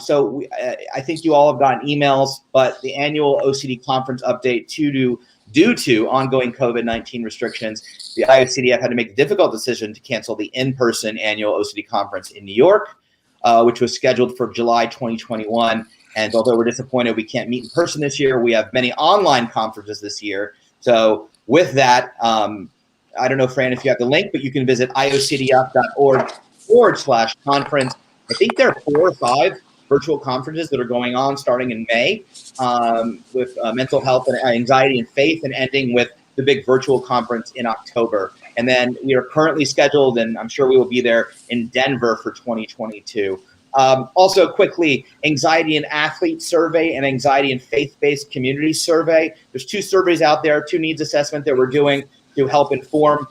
think you all have gotten emails, but the annual OCD conference update due to ongoing COVID-19 restrictions, the IOCDF had to make the difficult decision to cancel the in-person annual OCD conference in New York, which was scheduled for July 2021. And although we're disappointed we can't meet in person this year, we have many online conferences this year. So with that, I don't know, Fran, if you have the link, but you can visit iocdf.org/conference. I think there are 4 or 5 virtual conferences that are going on starting in May with mental health and anxiety and faith, and ending with the big virtual conference in October. And then we are currently scheduled, and I'm sure we will be there, in Denver for 2022. Also, quickly, anxiety and athlete survey and anxiety and faith-based community survey. There's 2 surveys out there, 2 needs assessment that we're doing to help inform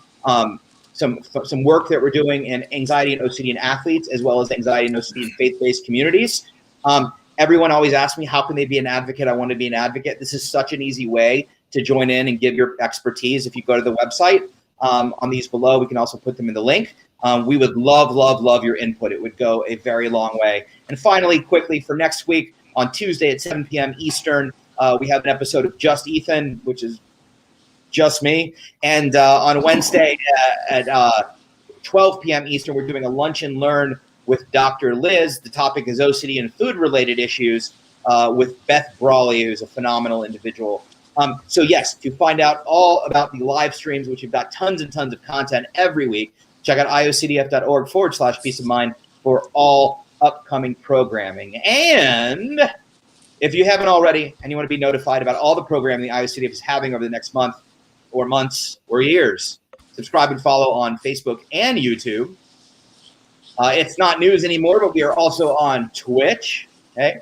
some work that we're doing in anxiety and OCD in athletes, as well as anxiety and OCD in faith-based communities. Everyone always asks me, how can they be an advocate? I want to be an advocate. This is such an easy way to join in and give your expertise. If you go to the website, on these below, we can also put them in the link. We would love your input. It would go a very long way. And finally, quickly, for next week on Tuesday at 7 p.m. Eastern, we have an episode of Just Ethan, which is just me. And on Wednesday at 12 p.m. Eastern, we're doing a lunch and learn with Dr. Liz. The topic is OCD and food-related issues with Beth Brawley, who's a phenomenal individual. So yes, to find out all about the live streams, which we've got tons and tons of content every week, check out iocdf.org/peace of mind for all upcoming programming. And if you haven't already and you want to be notified about all the programming the IOCDF is having over the next month or months or years, subscribe and follow on Facebook and YouTube. It's not news anymore, but we are also on Twitch. Okay.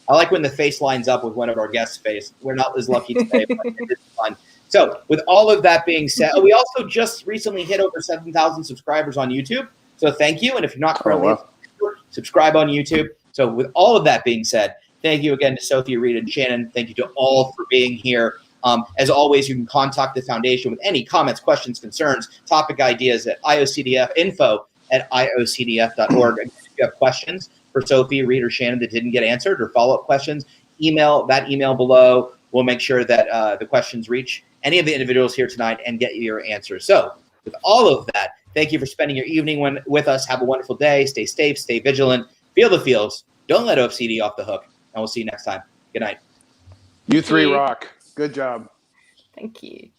I like when the face lines up with one of our guests' face. We're not as lucky today, but it's fun. So with all of that being said, we also just recently hit over 7,000 subscribers on YouTube. So thank you. And if you're not currently subscribe on YouTube. So with all of that being said, thank you again to Sophie, Reid, and Shannon. Thank you to all for being here. As always, you can contact the foundation with any comments, questions, concerns, topic ideas at info@iocdf.org. If you have questions for Sophie, Reid, or Shannon that didn't get answered, or follow-up questions, email that email below. We'll make sure that the questions reach any of the individuals here tonight and get you your answers. So with all of that, thank you for spending your evening with us. Have a wonderful day. Stay safe, stay vigilant, feel the feels. Don't let OCD off the hook. And we'll see you next time. Good night. You 3 rock. Good job. Thank you.